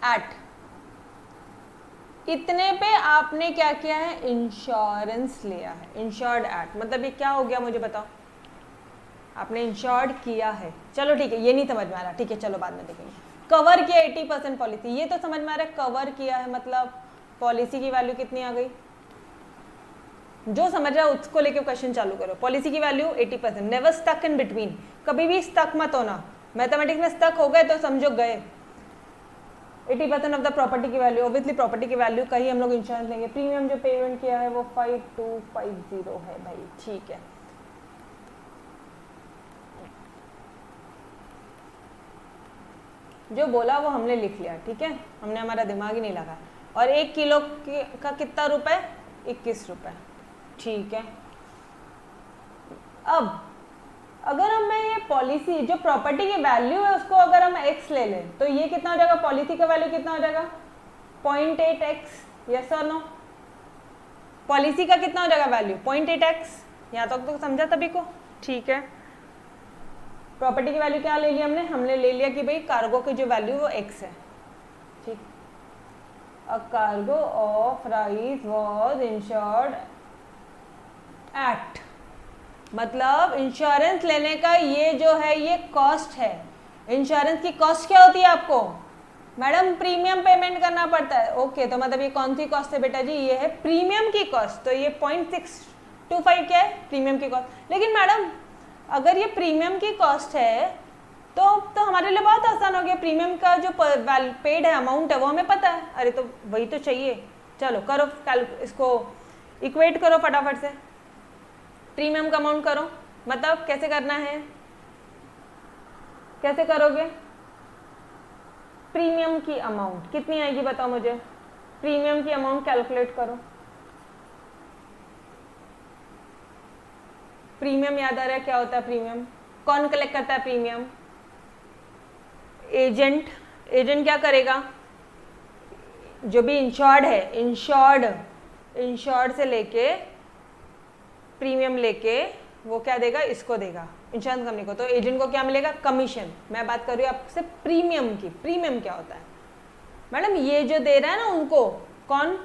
एट इतने पे आपने क्या किया है, इंश्योरेंस लिया है। इंश्योर्ड एट मतलब ये क्या हो गया मुझे बताओ, आपने इंश्योर्ड किया है, चलो ठीक है, ये नहीं समझ में आ रहा, ठीक है चलो बाद में देखेंगे। कवर किया 80% पॉलिसी, ये तो समझ में आ रहा है, कवर किया है मतलब पॉलिसी की वैल्यू कितनी आ गई, जो समझ रहा है उसको लेके क्वेश्चन चालू करो। पॉलिसी की value 80%, never stuck in between, कभी भी स्टक मत होना, मैथमेटिक्स में स्टक हो गए तो समझो गए। 80% ऑफ द प्रॉपर्टी की वैल्यू, ऑब्वियसली प्रॉपर्टी की वैल्यू का ही हम लोग इंश्योरेंस लेंगे। प्रीमियम जो पेमेंट किया है वो 5250 है भाई, ठीक है। जो बोला वो हमने लिख लिया, ठीक है, हमने हमारा दिमाग ही नहीं लगा। और 1 किलो का कितना रुपए, 21 रुपए, ठीक है। अब अगर हमें ये पॉलिसी जो प्रॉपर्टी की वैल्यू है उसको अगर हम x ले लें तो ये कितना हो जाएगा, पॉलिसी का वैल्यू कितना हो जाएगा 0.8x, यस और नो। पॉलिसी का कितना हो जाएगा वैल्यू 0.8x, यहाँ तक तो समझा सभी को, ठीक है। प्रॉपर्टी की वैल्यू क्या ले लिया हमने ले लिया कि भाई कार्गो की जो वैल्यू वो x है, ठीक। A cargo of rice was insured at, मतलब इंश्योरेंस लेने का ये जो है ये कॉस्ट है। इंश्योरेंस की कॉस्ट क्या होती है आपको, मैडम प्रीमियम पेमेंट करना पड़ता है, ओके। तो मतलब ये कौन सी कॉस्ट है बेटा जी, ये है प्रीमियम की कॉस्ट, तो ये 0.625 क्या है, प्रीमियम की कॉस्ट। लेकिन मैडम अगर ये प्रीमियम की कॉस्ट है तो हमारे लिए बहुत आसान हो गया, प्रीमियम का जो पेड है अमाउंट है वो हमें पता है, अरे तो वही तो चाहिए। चलो करो इसको इक्वेट करो फटाफट से, प्रीमियम का अमाउंट करो, मतलब कैसे करना है, कैसे करोगे, प्रीमियम की अमाउंट कितनी आएगी बताओ मुझे, प्रीमियम की अमाउंट कैलकुलेट करो। प्रीमियम याद आ रहा है क्या होता है प्रीमियम, कौन कलेक्ट करता है प्रीमियम, एजेंट। एजेंट क्या करेगा, जो भी इंश्योर्ड है, इंश्योर्ड से लेके प्रीमियम लेके वो क्या देगा, इसको देगा इंश्योरेंस कंपनी को, तो एजेंट को क्या मिलेगा, कमीशन। मैं बात कर रही हूँ आपसे प्रीमियम की, प्रीमियम क्या होता है मैडम, ये जो दे रहा है ना उनको, कौन,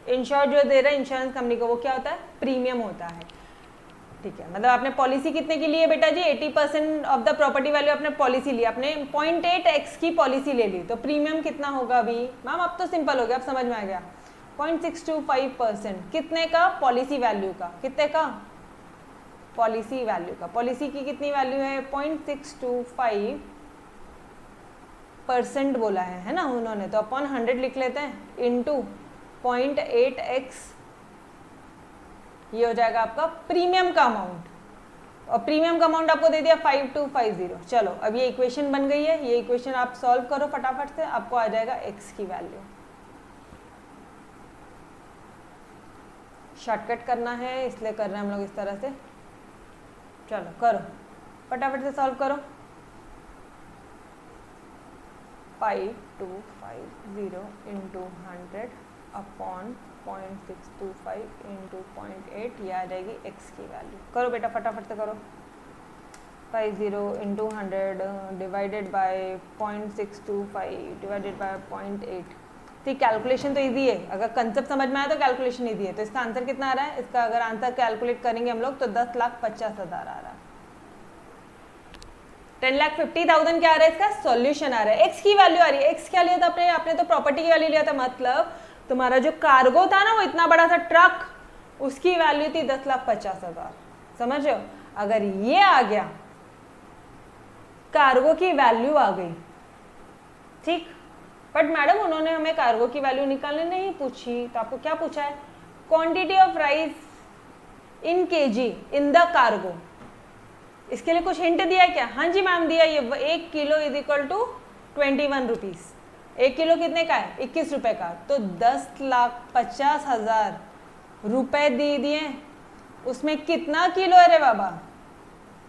इंश्योर जो दे रहा है इंश्योरेंस कंपनी को, वो क्या होता है, प्रीमियम होता है, ठीक है। मतलब आपने पॉलिसी कितने की ली है बेटा जी, 80% ऑफ द प्रॉपर्टी वैल्यू आपने पॉलिसी ली, आपने 0.8x की पॉलिसी ले ली, तो प्रीमियम कितना होगा अभी मैम, अब तो सिंपल हो गया, अब समझ में आ गया, 0.625%, कितने का, पॉलिसी वैल्यू का, कितने का, पॉलिसी वैल्यू का, पॉलिसी की कितनी वैल्यू है 0.625% बोला है ना उन्होंने, तो अपॉन 100 लिख लेते हैं, इंटू 0.8x, ये हो जाएगा आपका प्रीमियम का अमाउंट, और प्रीमियम का अमाउंट आपको दे दिया 5250। चलो अब ये इक्वेशन बन गई है, ये इक्वेशन आप सॉल्व करो फटाफट से, आपको आ जाएगा x की वैल्यू। शॉर्टकट करना है इसलिए कर रहे हैं हम लोग इस तरह से, चलो करो फटाफट से सॉल्व करो। 5250 इंटू 100 अपॉन 0.625 इंटू 0.8, ये आ जाएगी x की वैल्यू। करो बेटा फटाफट से करो। 50 into 100 divided by 0.625 divided by 0.8। ठीक, कैलकुलेशन तो इजी है, अगर कंसेप्ट समझ में आया तो कैलकुलेशन इजी है। तो इसका आंसर कितना आ रहा है? इसका अगर आंसर कैलकुलेट करेंगे हम लोग तो 10,50,000 आ रहा है। 10,50,000 क्या आ रहा है? इसका सॉल्यूशन आ रहा है। एक्स की वैल्यू आ रही है। एक्स क्या लिया था आपने तो प्रॉपर्टी की वैल्यू लिया था, मतलब तुम्हारा जो कार्गो था ना, वो इतना बड़ा सा ट्रक, उसकी वैल्यू थी 10,50,000। समझ रहे हो? अगर ये आ गया, कार्गो की वैल्यू आ गई, ठीक। बट मैडम उन्होंने हमें कार्गो की वैल्यू निकालने नहीं पूछी, तो आपको क्या पूछा है? Quantity of rice in KG in the cargo. इसके लिए कुछ हिंट दिया है क्या? हाँ जी मैम दिया। ये 1 kilo is equal to 21 rupees. 1 kilo कितने का है? 21 रुपए का। तो 10,50,000 रुपए दे दिए, उसमें कितना किलो है रे बाबा?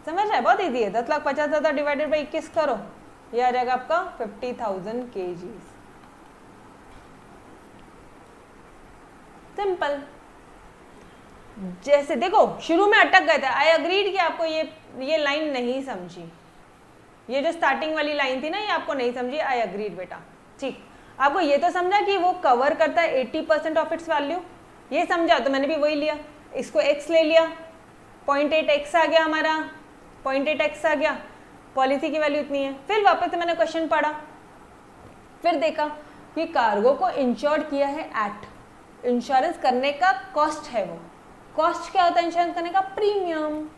समझ रहे हैं? बहुत इजी है। 10,50,000 डिवाइडेड बाई 21 करो, ये आ जाएगा आपका 50,000 kgs। सिंपल। जैसे देखो शुरू में अटक गए थे, आई अग्रीड कि आपको ये लाइन नहीं समझी, ये जो स्टार्टिंग वाली लाइन थी ना, ये आपको नहीं समझी। आई अग्रीड बेटा, ठीक। आपको ये तो समझा कि वो कवर करता है 80% ऑफ इट्स वैल्यू, ये समझा, तो मैंने भी वही लिया, इसको x ले लिया, 0.8x आ गया हमारा, 0.8x आ गया, पॉलिसी की वैल्यू इतनी है। फिर वापस से मैंने क्वेश्चन पढ़ा, फिर देखा कि कार्गो को इंश्योर्ड किया है एट, इंश्योरेंस करने का कॉस्ट है वो। कॉस्ट क्या होता है इंश्योरेंस करने का? प्रीमियम।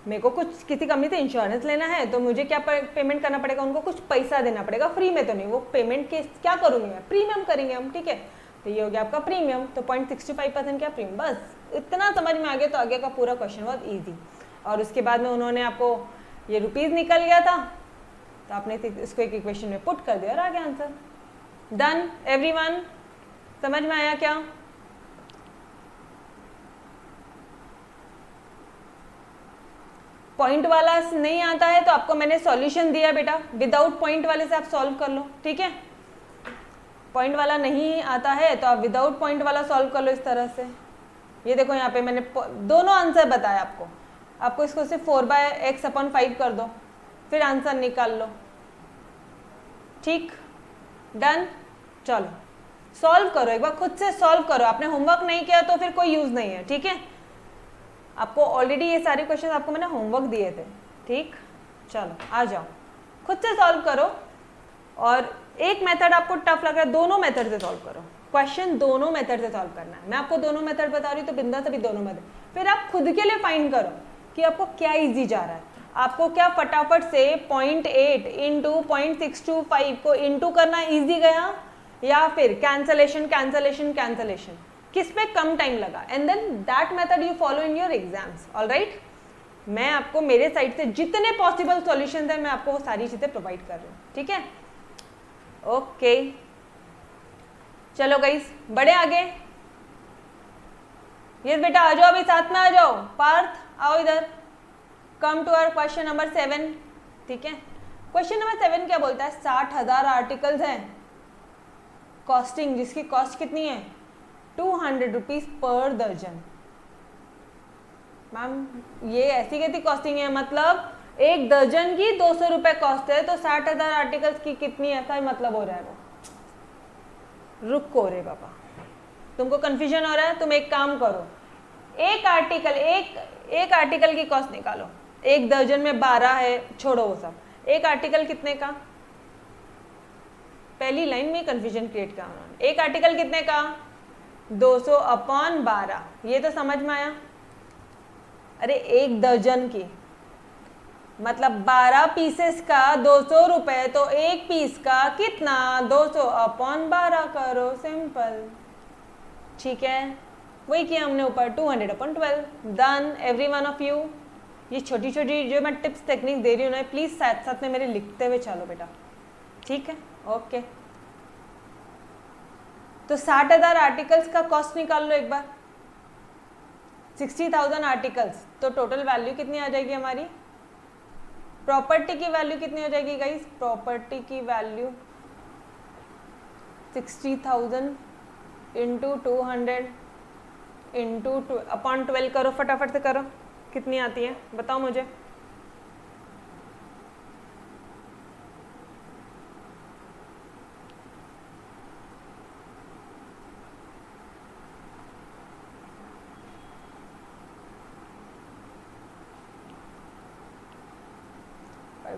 मेरे को कुछ किसी कंपनी से इंश्योरेंस लेना है तो मुझे क्या पेमेंट करना पड़ेगा? उनको कुछ पैसा देना पड़ेगा, फ्री में तो नहीं। वो पेमेंट के क्या करूँगी मैं? प्रीमियम करेंगे हम, ठीक है। तो ये हो गया आपका प्रीमियम। तो 0.65% क्या प्रीमियम? बस इतना समझ में आ गया तो आगे का पूरा क्वेश्चन बहुत ईजी। और उसके बाद में उन्होंने आपको ये रुपीज़ निकल गया था, तो आपने इसको एक इक्वेशन में पुट कर दिया और आ गया आंसर। डन एवरीवन, समझ में आया क्या? पॉइंट वाला नहीं आता है तो आपको मैंने सॉल्यूशन दिया बेटा, विदाउट पॉइंट वाले से आप सॉल्व कर लो, ठीक है। पॉइंट वाला नहीं आता है तो आप विदाउट पॉइंट वाला सॉल्व कर लो इस तरह से। ये देखो यहाँ पे मैंने दोनों आंसर बताया आपको इसको सिर्फ 4/x/5 कर दो, फिर आंसर निकाल लो, ठीक। डन, चलो सॉल्व करो, एक बार खुद से सॉल्व करो। आपने होमवर्क नहीं किया तो फिर कोई यूज नहीं है, ठीक है। आपको ऑलरेडी ये सारे क्वेश्चन आपको मैंने होमवर्क दिए थे, ठीक। चलो आ जाओ, खुद से सॉल्व करो। और एक मेथड आपको टफ लग रहा है, दोनों मेथड से सॉल्व करो। क्वेश्चन दोनों मेथड से सॉल्व करना है। मैं आपको दोनों मेथड बता रही हूँ तो बिंदा से भी दोनों मेथड, फिर आप खुद के लिए फाइंड करो कि आपको क्या इजी जा रहा है। आपको क्या फटाफट से 0.8 इंटू 0.625 को इंटू करना इजी गया, या फिर कैंसलेशन कैंसलेशन कैंसलेशन, किस पे कम टाइम लगा? And then that method you follow in your exams. Alright, मैं आपको मेरे साइड से जितने पॉसिबल सॉल्यूशंस है मैं आपको वो सारी चीजें प्रोवाइड कर रही हूँ, ठीक है। ओके चलो गाइस, बढ़े आगे। यस बेटा आ जाओ, अभी साथ में आ जाओ। पार्थ आओ इधर, come to our question number 7, ठीक है। क्वेश्चन नंबर 7 क्या बोलता है? 60,000 आर्टिकल्स हैं, कॉस्टिंग जिसकी कॉस्ट कितनी है? 200 रुपीज पर दर्जन। मैम ये ऐसी कैसी कॉस्टिंग है? मतलब एक दर्जन की 200 रुपए कॉस्ट है, तो 60,000 आर्टिकल्स की कितनी? ऐसा ही मतलब हो रहा है वो। रुको रे बाबा, तुमको कंफ्यूजन हो रहा है? तुम एक काम करो, एक आर्टिकल की कॉस्ट निकालो। एक दर्जन में 12 है, छोड़ो वो सब। एक आर्टिकल कितने का? पहली लाइन में कंफ्यूजन क्रिएट किया उन्होंने। एक आर्टिकल कितने का? 200/12। ये तो समझ में आया। अरे एक दर्जन की मतलब 12 पीसेस का 200 रुपए, तो एक पीस का कितना? 200/12 करो, सिंपल, ठीक है। वही किया हमने ऊपर, 200/12। Done every one of you. ये छोटी छोटी जो मैं टिप्स टेक्निक दे रही हूँ ना, प्लीज साथ साथ में मेरे लिखते हुए चलो बेटा, ठीक है। ओके, तो 60,000 आर्टिकल्स का कॉस्ट निकाल लो एक बार। 60,000 आर्टिकल्स, तो टोटल वैल्यू कितनी आ जाएगी हमारी? प्रॉपर्टी की वैल्यू कितनी हो जाएगी गाइस? प्रॉपर्टी की वैल्यू 60,000 इंटू 200 इंटू अपॉन 12 करो, फटाफट से करो, कितनी आती है बताओ मुझे।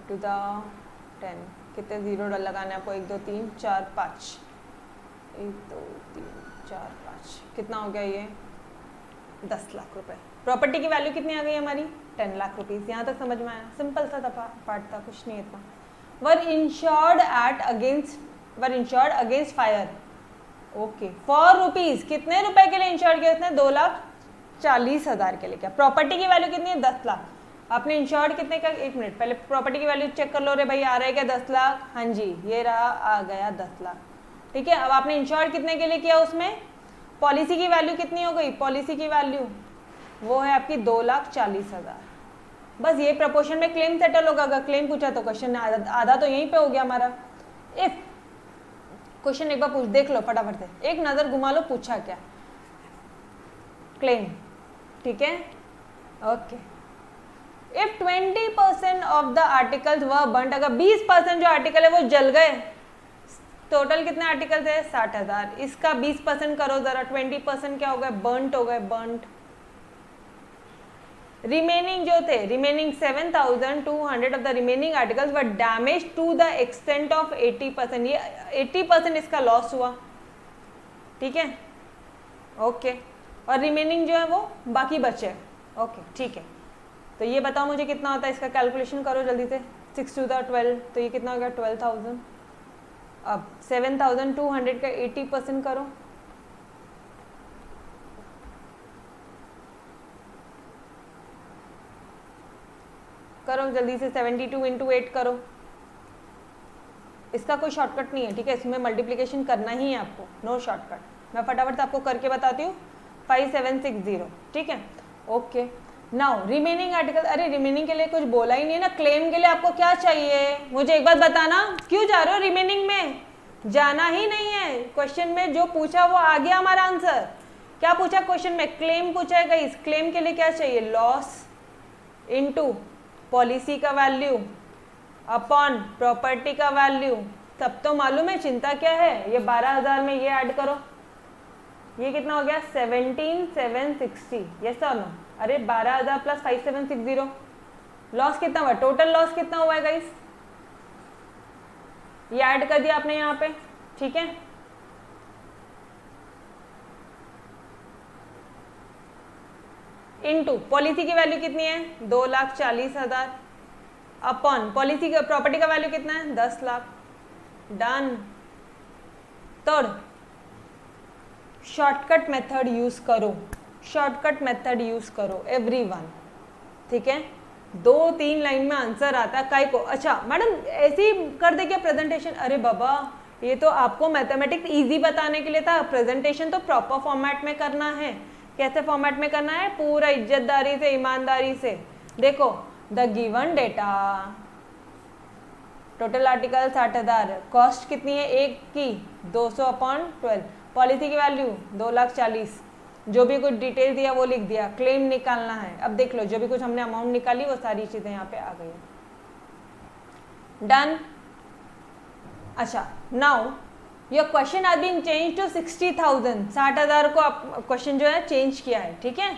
टू द 10 कितने जीरो लगाने आपको, 1 2 3 4 5, 1 2 3 4 5, कितना हो गया ये 10 लाख रुपए। प्रॉपर्टी की वैल्यू कितनी आ गई हमारी 10 लाख रुपीस। यहाँ तक समझ में आया, सिंपल सा पार्ट था, कुछ नहीं इतना। Were insured against fire, okay, for rupees, कितने रुपए के लिए इंश्योर्ड किया उसने, 2,40,000 के लिए। क्या प्रॉपर्टी की वैल्यू कितनी है 10 लाख, आपने इंश्योर्ड कितने का, 1 मिनट पहले प्रॉपर्टी की वैल्यू चेक कर लो रे भाई, आ रहा है क्या 10 लाख, हाँ जी ये रहा, आ गया 10 लाख, ठीक है। अब आपने इंश्योर्ड कितने के लिए किया उसमें, पॉलिसी की वैल्यू कितनी हो गई, पॉलिसी की वैल्यू वो है आपकी 2,40,000। बस ये प्रपोर्शन में क्लेम सेटल होगा, अगर क्लेम पूछा तो क्वेश्चन आधा तो यहीं पे हो गया हमारा। इफ क्वेश्चन एक बार पूछ देख लो फटाफट से, एक नजर घुमा लो, पूछा क्या, क्लेम, ठीक है, okay. If 20% of the articles were burned, अगर 20% जो आर्टिकल है वो जल गए, टोटल कितने आर्टिकल्स है 60,000, इसका 20% करो जरा, 20% क्या हो गए, बर्न्ट हो गए, बर्न्ट। रिमेनिंग जो थे, remaining 7,200 of the remaining articles were damage to the extent of 80%, ये 80% इसका लॉस हुआ, ठीक है, ओके। और रिमेनिंग जो है वो बाकी बचे, ओके, ठीक है। तो ये बताओ मुझे कितना होता है, इसका कैलकुलेशन करो जल्दी से, 6 to the 12, तो ये कितना हो गया 12,000। अब 7,200 का 80% करो, करो जल्दी से, 72 into 8 करो, इसका कोई शॉर्टकट नहीं है, ठीक है, इसमें मल्टीप्लिकेशन करना ही है आपको, नो शॉर्टकट। मैं फटाफट से आपको करके बताती हूँ, 5760, ठीक है, ओके। नाउ रिमेनिंग आर्टिकल, अरे रिमेनिंग के लिए कुछ बोला ही नहीं ना, क्लेम के लिए आपको क्या चाहिए मुझे एक बात बताना, क्यों जा रहे हो रिमेनिंग में, जाना ही नहीं है, क्वेश्चन में जो पूछा वो आ गया हमारा आंसर। क्या पूछा क्वेश्चन में, क्लेम पूछा है गाइस, क्लेम के लिए क्या चाहिए, लॉस इनटू पॉलिसी का वैल्यू अपॉन प्रॉपर्टी का वैल्यू, सब तो मालूम है, चिंता क्या है, ये 12,000 में ये ऐड करो, ये कितना हो गया 17,760, यस और नो, अरे 12,000 प्लस 5,760, लॉस कितना हुआ, टोटल लॉस कितना हुआ है गाइस, ये ऐड कर दिया आपने यहाँ पे, ठीक है। इनटू पॉलिसी की वैल्यू कितनी है 2,40,000 अपॉन पॉलिसी का प्रॉपर्टी का वैल्यू कितना है 10 lakh, done. Third, shortcut method use करो, शॉर्टकट मेथड यूज करो एवरीवन, ठीक है। 2-3 लाइन में आंसर आता है काय को, अच्छा मैडम ऐसे ही कर दे क्या प्रेजेंटेशन, अरे बाबा ये तो आपको मैथमेटिक्स इजी बताने के लिए था, प्रेजेंटेशन तो प्रॉपर फॉर्मेट में करना है। कैसे फॉर्मेट में करना है, पूरा इज्जतदारी से ईमानदारी से। देखो the given data, total article 60,000, cost कितनी है एक की 200/12, पॉलिसी की वैल्यू 2,40,000, जो भी कुछ डिटेल दिया वो लिख दिया, क्लेम निकालना है। अब देख लो जो भी कुछ हमने अमाउंट निकाली वो सारी चीजें यहाँ पे आ गई, डन। अच्छा now your question has been change to 60,000, 60,000 को आप क्वेश्चन जो है चेंज किया है, ठीक है।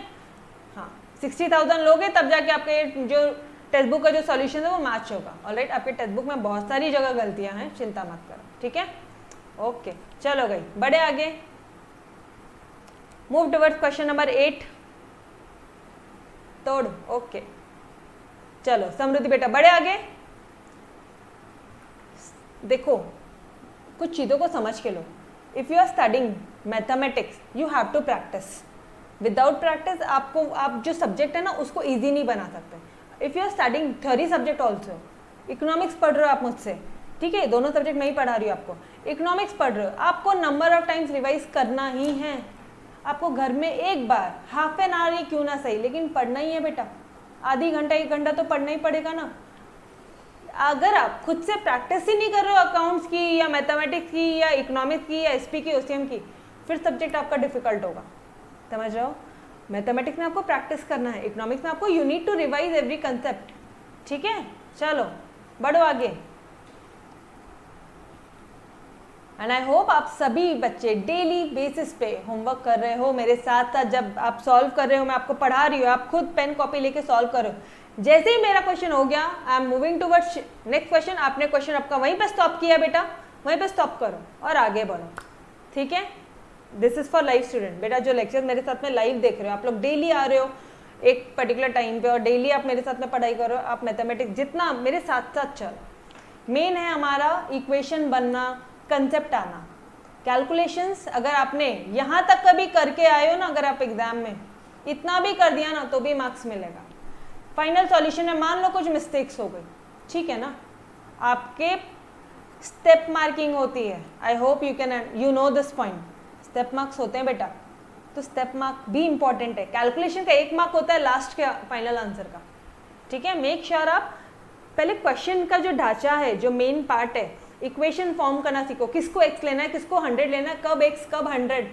हाँ 60,000 लोगे तब जाके आपके जो टेक्स्ट बुक का जो सॉल्यूशन है वो मैच होगा। ऑलराइट, आपके टेक्स्ट बुक में बहुत सारी जगह गलतियां हैं, चिंता मत करो, ठीक है। ओके चलो गई, बढ़े आगे, मूव टुवर्ड्स क्वेश्चन नंबर 8, तोड़, ओके चलो समृद्धि बेटा बढ़े आगे। देखो कुछ चीज़ों को समझ के लो, if you are studying mathematics you have to practise, without practice आपको आप जो सब्जेक्ट है ना उसको ईजी नहीं बना सकते। If you are studying theory subject also, economics पढ़ रहे हो आप मुझसे, ठीक है, दोनों सब्जेक्ट मैं ही पढ़ा रही हूँ आपको, इकोनॉमिक्स पढ़ रहे हो, आपको नंबर ऑफ टाइम्स रिवाइज करना ही है, आपको घर में एक बार हाफ एन आवर ही क्यों ना सही लेकिन पढ़ना ही है बेटा, आधी घंटा 1 घंटा तो पढ़ना ही पड़ेगा ना। अगर आप खुद से प्रैक्टिस ही नहीं कर रहे हो अकाउंट्स की या मैथमेटिक्स की या इकोनॉमिक्स की या एसपी की, ओसीएम की, फिर सब्जेक्ट आपका डिफिकल्ट होगा। समझ रहे हो? मैथमेटिक्स में आपको प्रैक्टिस करना है, इकोनॉमिक्स में आपको you need to revise every concept. ठीक है, चलो बढ़ो आगे। एंड आई होप आप सभी बच्चे डेली बेसिस पे होमवर्क कर रहे हो मेरे साथ साथ। जब आप सॉल्व कर रहे हो, मैं आपको पढ़ा रही हूँ, आप खुद पेन कॉपी लेके सॉल्व करो। जैसे ही मेरा क्वेश्चन हो गया, I am moving towards next question. आपने क्वेश्चन आपका वहीं पे स्टॉप किया बेटा, वहीं पे स्टॉप करो और आगे बढ़ो। ठीक है, this is for live student. बेटा जो लेक्चर मेरे साथ में लाइव देख रहे हो, आप लोग डेली आ रहे हो एक पर्टिकुलर टाइम पे और डेली आप मेरे साथ में पढ़ाई करो, आप मैथमेटिक्स जितना मेरे साथ साथ चलो। मेन है हमारा इक्वेशन बनना, कंसेप्ट आना, कैलकुलेशंस। अगर आपने यहाँ तक कभी करके आए हो ना, अगर आप एग्जाम में इतना भी कर दिया ना तो भी मार्क्स मिलेगा। फाइनल सॉल्यूशन में मान लो कुछ मिस्टेक्स हो गई, ठीक है ना, आपके स्टेप मार्किंग होती है। I hope you know this point. Step marks होते हैं बेटा, तो स्टेप मार्क भी इंपॉर्टेंट है। कैलकुलेशन का 1 मार्क होता है लास्ट के फाइनल आंसर का। ठीक है, मेक श्योर आप पहले क्वेश्चन का जो ढांचा है, जो मेन पार्ट है, इक्वेशन फॉर्म करना सीखो। किसको x लेना है, किसको 100 लेना है, कब x कब 100।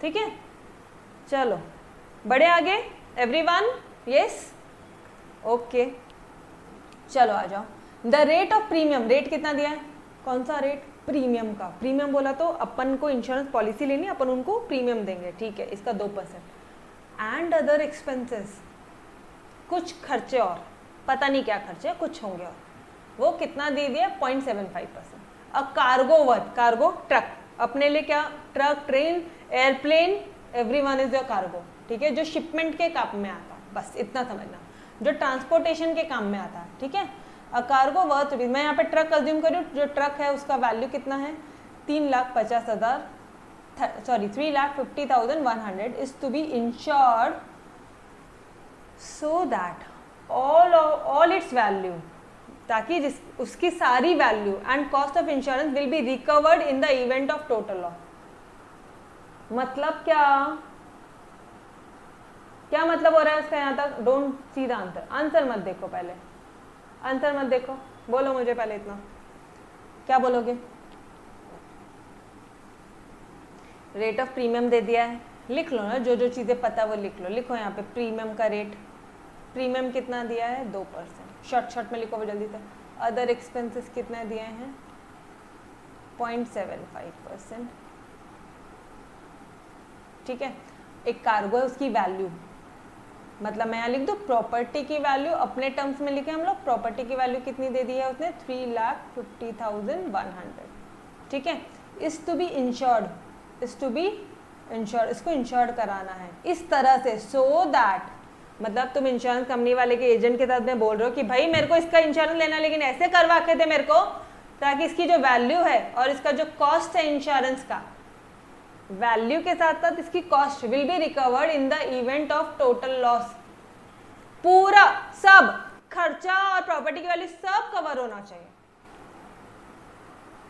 ठीक है, चलो बढ़े आगे एवरीवन। यस, ओके, चलो आ जाओ। The rate of premium, rate कितना दिया है, कौन सा रेट, प्रीमियम का। प्रीमियम बोला तो अपन को इंश्योरेंस पॉलिसी लेनी, अपन उनको प्रीमियम देंगे। ठीक है, इसका 2%। एंड अदर एक्सपेंसेस, कुछ खर्चे और, पता नहीं क्या खर्चे, कुछ होंगे और, वो कितना दे दिया, 0.75%। अब कार्गो वर्थ, कार्गो ट्रक, अपने लिए क्या, truck, train, airplane, everyone is your cargo. ठीक है, जो शिपमेंट के काम में आता है, बस इतना समझना, जो ट्रांसपोर्टेशन के काम में आता है। ठीक है, अ कार्गो वर्थ, मैं यहाँ पे ट्रक अज्यूम करूँ, जो ट्रक है उसका वैल्यू कितना है, 3,50,000, sorry 3,50,100 is to be insured so that all its value, ताकि उसकी सारी value and cost of insurance will be recovered in the event of total loss. मतलब क्या, क्या मतलब हो रहा है उसका यहाँ तक, don't see the answer, answer मत देखो, पहले आंसर मत देखो, बोलो मुझे पहले इतना, क्या बोलोगे। रेट ऑफ प्रीमियम दे दिया है, लिख लो ना, जो जो चीजें पता वो लिख लो। लिखो यहाँ पे प्रीमियम का रेट, प्रीमियम कितना दिया है, 2%। शॉर्ट में लिखो वो जल्दी से। अदर एक्सपेंसेस कितने दिए हैं, 0.75%। ठीक है, एक कार्गो है, उसकी वैल्यू, मतलब मैं यहाँ लिख दूँ प्रॉपर्टी की वैल्यू, अपने टर्म्स में लिखे हम लोग, प्रॉपर्टी की वैल्यू कितनी दे दी है उसने, 3,50,100। ठीक है, is to be insured, is to be insured, इसको इंश्योर्ड कराना है इस तरह से, सो दैट, मतलब तुम इंश्योरेंस कंपनी वाले के एजेंट के साथ में बोल रहे हो कि भाई मेरे को इसका इंश्योरेंस लेना, लेकिन ऐसे करवा के दे मेरे को, ताकि इसकी जो वैल्यू है और इसका जो कॉस्ट है इंश्योरेंस का, वैल्यू के साथ साथ इसकी cost will be recovered in the event of total loss. पूरा सब खर्चा और प्रॉपर्टी की वैल्यू सब कवर होना चाहिए।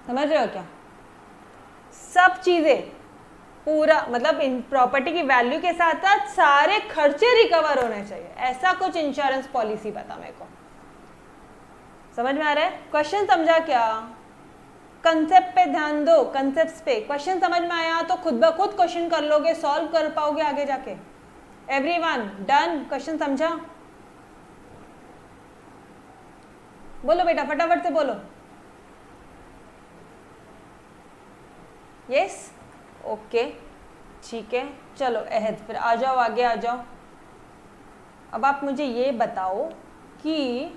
समझ रहे हो क्या, सब चीजें पूरा, मतलब इन प्रॉपर्टी की वैल्यू के साथ साथ सारे खर्चे रिकवर होने चाहिए, ऐसा कुछ इंश्योरेंस पॉलिसी बता मेरे को। समझ में आ रहा है, क्वेश्चन समझा क्या, कंसेप्ट पे ध्यान दो, कंसेप्ट्स पे। क्वेश्चन समझ में आया तो खुद ब खुद क्वेश्चन कर लोगे, सॉल्व कर पाओगे आगे जाके। एवरीवन डन, क्वेश्चन समझा, बोलो बेटा फटाफट से बोलो। यस, ओके, ठीक है, चलो अहद, फिर आ जाओ आगे आ जाओ। अब आप मुझे ये बताओ कि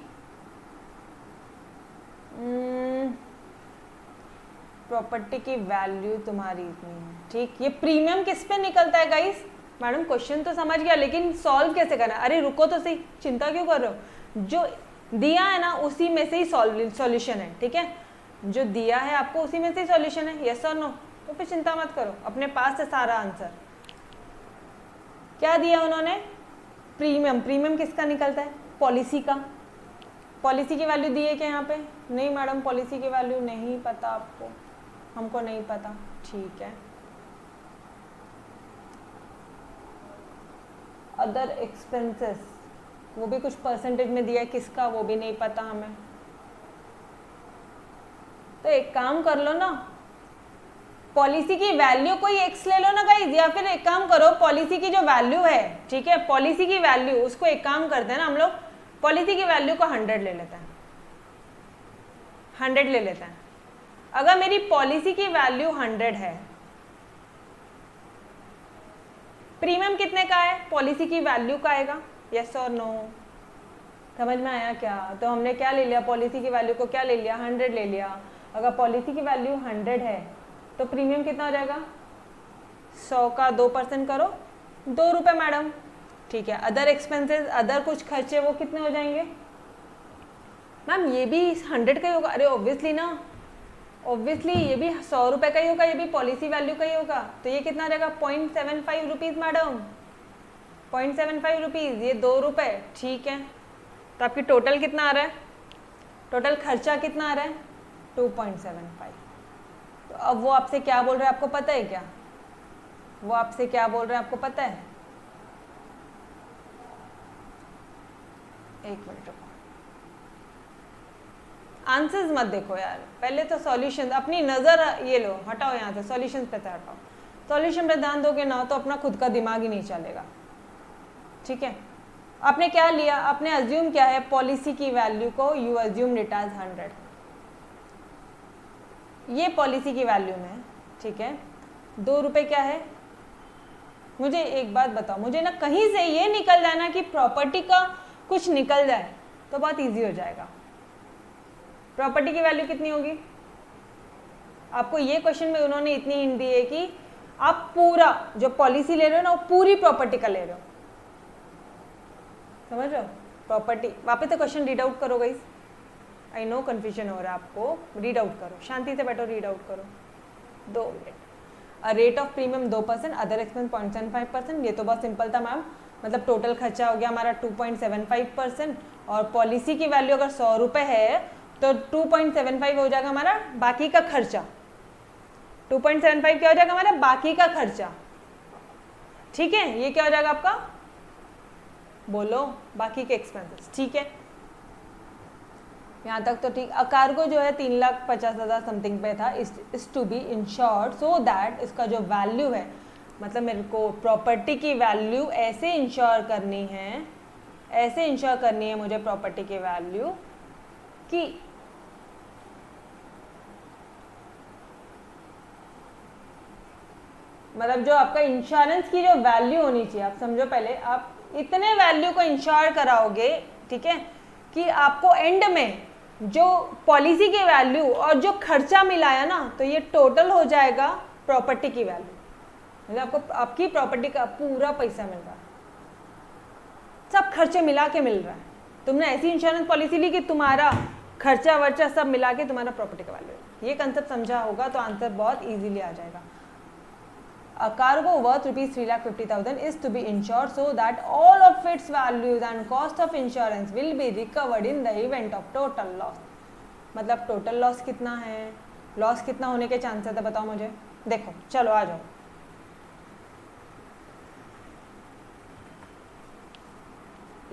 प्रॉपर्टी की वैल्यू तुम्हारी इतनी है, ठीक, ये प्रीमियम किस पे निकलता है गाइस। मैडम क्वेश्चन तो समझ गया, लेकिन सॉल्व कैसे करना, अरे रुको तो सही, चिंता क्यों कर रहे हो, जो दिया है ना उसी में से ही सॉल्यूशन है। ठीक है, जो दिया है आपको उसी में से ही सॉल्यूशन है, यस और नो, तो फिर चिंता मत करो, अपने पास है सारा आंसर। क्या दिया उन्होंने, प्रीमियम, प्रीमियम किसका निकलता है, पॉलिसी का। पॉलिसी की वैल्यू दी है क्या यहाँ पे, नहीं मैडम पॉलिसी की वैल्यू नहीं पता आपको, हमको नहीं पता, ठीक है। अदर एक्सपेंसेस, वो भी कुछ परसेंटेज में दिया है, किसका वो भी नहीं पता हमें। तो एक काम कर लो ना, पॉलिसी की वैल्यू कोई एक्स ले लो ना गाइस, या फिर एक काम करो, पॉलिसी की जो वैल्यू है, ठीक है, पॉलिसी की वैल्यू, उसको एक काम करते हैं ना हम लोग, पॉलिसी की वैल्यू को 100 ले लेते हैं, 100 ले लेते हैं। अगर मेरी पॉलिसी की वैल्यू 100 है, प्रीमियम कितने का है, पॉलिसी की वैल्यू का आएगा, यस और नो, समझ में आया क्या? तो हमने क्या ले लिया, पॉलिसी की वैल्यू को क्या ले लिया, 100 ले लिया। अगर पॉलिसी की वैल्यू 100 है तो प्रीमियम कितना हो जाएगा, 100 का 2% करो, 2 रुपये मैडम, ठीक है। अदर एक्सपेंसेस, अदर कुछ खर्चे, वो कितने हो जाएंगे मैम, ये भी 100 का ही होगा, अरे ऑब्वियसली ना, ऑब्वियसली ये भी 100 रुपये का ही होगा, ये भी पॉलिसी वैल्यू का ही होगा, तो ये कितना रहेगा 0.75 रुपीज़ मैडम, 0.75 रुपीज़, ये 2 रुपये, ठीक है। तो आपकी टोटल कितना आ रहा है, टोटल खर्चा कितना आ रहा है 2.75। तो अब वो आपसे क्या बोल रहे हैं आपको पता है क्या, वो आपसे क्या बोल रहे हैं आपको पता है, एक मिनट रुको, आंसर्स मत देखो यार, पहले तो सॉल्यूशन, अपनी नज़र ये लो, हटाओ यहाँ से, सॉल्यूशन पे हटाओ, सॉल्यूशन पे ध्यान दोगे ना तो अपना खुद का दिमाग ही नहीं चलेगा, ठीक है। आपने क्या लिया, आपने अज्यूम क्या है, पॉलिसी की वैल्यू को यू अज्यूम इट एज 100, ये पॉलिसी की वैल्यू में, ठीक है, 2 रुपये क्या है। मुझे एक बात बताओ, मुझे ना कहीं से ये निकल जाए ना कि प्रॉपर्टी का कुछ निकल जाए तो बहुत इजी हो जाएगा। प्रॉपर्टी की वैल्यू कितनी होगी, आपको ये क्वेश्चन में उन्होंने इतनी हिंट दी है कि आप पूरा जो पॉलिसी ले रहे हो ना, वो पूरी प्रॉपर्टी का ले रहे हो, समझ रहे हो, प्रॉपर्टी। वापस से क्वेश्चन रीड आउट करो गाइस, आई नो कन्फ्यूजन हो रहा है आपको, रीड आउट करो, शांति से बैठो, रीड आउट करो, 2 minute. A rate of premium 2%, other expense 0.75%, ये तो बहुत सिंपल था मैम, मतलब टोटल खर्चा हो गया हमारा 2.75%, और पॉलिसी की वैल्यू अगर 100 रुपये है तो 2.75 हो जाएगा हमारा बाकी का खर्चा, 2.75 क्या हो जाएगा हमारा बाकी का खर्चा, ठीक है। ये क्या हो जाएगा आपका, बोलो, बाकी के एक्सपेंसेस, ठीक है। यहाँ तक तो ठीक। कार्गो जो है 3,50,000 समथिंग पे था, is to be insured so that इसका जो वैल्यू है, मतलब मेरे को प्रॉपर्टी की वैल्यू ऐसे इंश्योर करनी है, ऐसे इंश्योर करनी है मुझे प्रॉपर्टी की वैल्यू कि मतलब जो आपका इंश्योरेंस की जो वैल्यू होनी चाहिए, आप समझो, पहले आप इतने वैल्यू को इंश्योर कराओगे, ठीक है, कि आपको एंड में जो पॉलिसी की वैल्यू और जो खर्चा मिलाया ना, तो ये टोटल हो जाएगा प्रॉपर्टी की वैल्यू, मतलब आपको आपकी प्रॉपर्टी का पूरा पैसा मिल रहा है, सब खर्चे मिला के मिल रहा है। तुमने ऐसी इंश्योरेंस पॉलिसी ली कि तुम्हारा खर्चा वर्चा सब मिला के तुम्हारा प्रॉपर्टी का वैल्यू है। ये कंसेप्ट समझा होगा तो आंसर बहुत इजीली आ जाएगा। A cargo worth ₹3,50,000 is to be insured so that all of its values and cost of insurance will be recovered in the event of total loss। मतलब total loss कितना है, loss कितना होने के chances है बताओ मुझे। देखो चलो आ जाओ,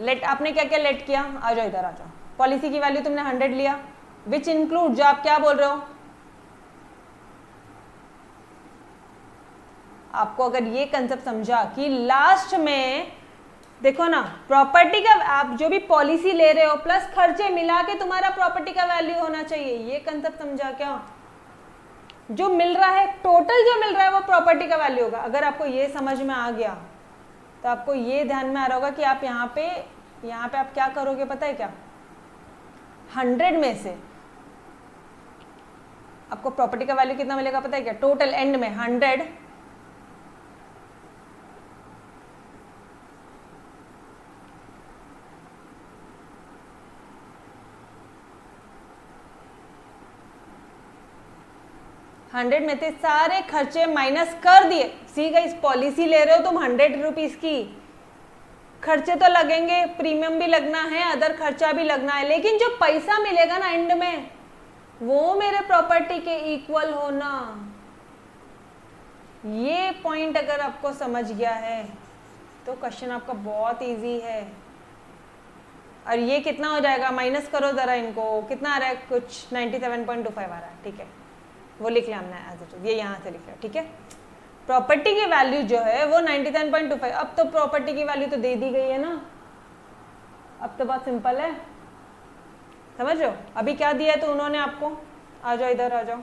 लेट, आपने क्या क्या लेट किया, आ जाओ इधर आ जाओ। पॉलिसी की वैल्यू तुमने 100 लिया, विच इंक्लूड, जो आप क्या बोल रहे हो, आपको अगर ये कंसेप्ट समझा कि लास्ट में देखो ना, प्रॉपर्टी का आप जो भी पॉलिसी ले रहे हो प्लस खर्चे मिला के तुम्हारा प्रॉपर्टी का वैल्यू होना चाहिए, ये कंसेप्ट समझा क्या, जो मिल रहा है टोटल जो मिल रहा है वो प्रॉपर्टी का वैल्यू होगा। अगर आपको ये समझ में आ गया तो आपको ये ध्यान में आ रहा होगा कि आप यहाँ पे आप क्या करोगे पता है क्या, 100 में से आपको प्रॉपर्टी का वैल्यू कितना मिलेगा पता है क्या, टोटल एंड में 100 में से सारे खर्चे माइनस कर दिए। सी गाइस, पॉलिसी ले रहे हो तुम 100 रुपीज की, खर्चे तो लगेंगे, प्रीमियम भी लगना है, अदर खर्चा भी लगना है, लेकिन जो पैसा मिलेगा ना एंड में वो मेरे प्रॉपर्टी के इक्वल होना। ये पॉइंट अगर आपको समझ गया है तो क्वेश्चन आपका बहुत इजी है। और ये कितना हो जाएगा, माइनस करो जरा इनको, कितना आ रहा है, कुछ 97.25 आ रहा है, ठीक है, वो लिख लिया हमने एज इट इज, ये यहाँ से लिख लिया, ठीक है। प्रॉपर्टी की वैल्यू जो है वो 97.25, अब तो प्रॉपर्टी की वैल्यू तो दे दी गई है ना, अब तो बहुत सिंपल है, समझ रहे हो। अभी क्या दिया है तो उन्होंने आपको, आ जाओ इधर आ जाओ,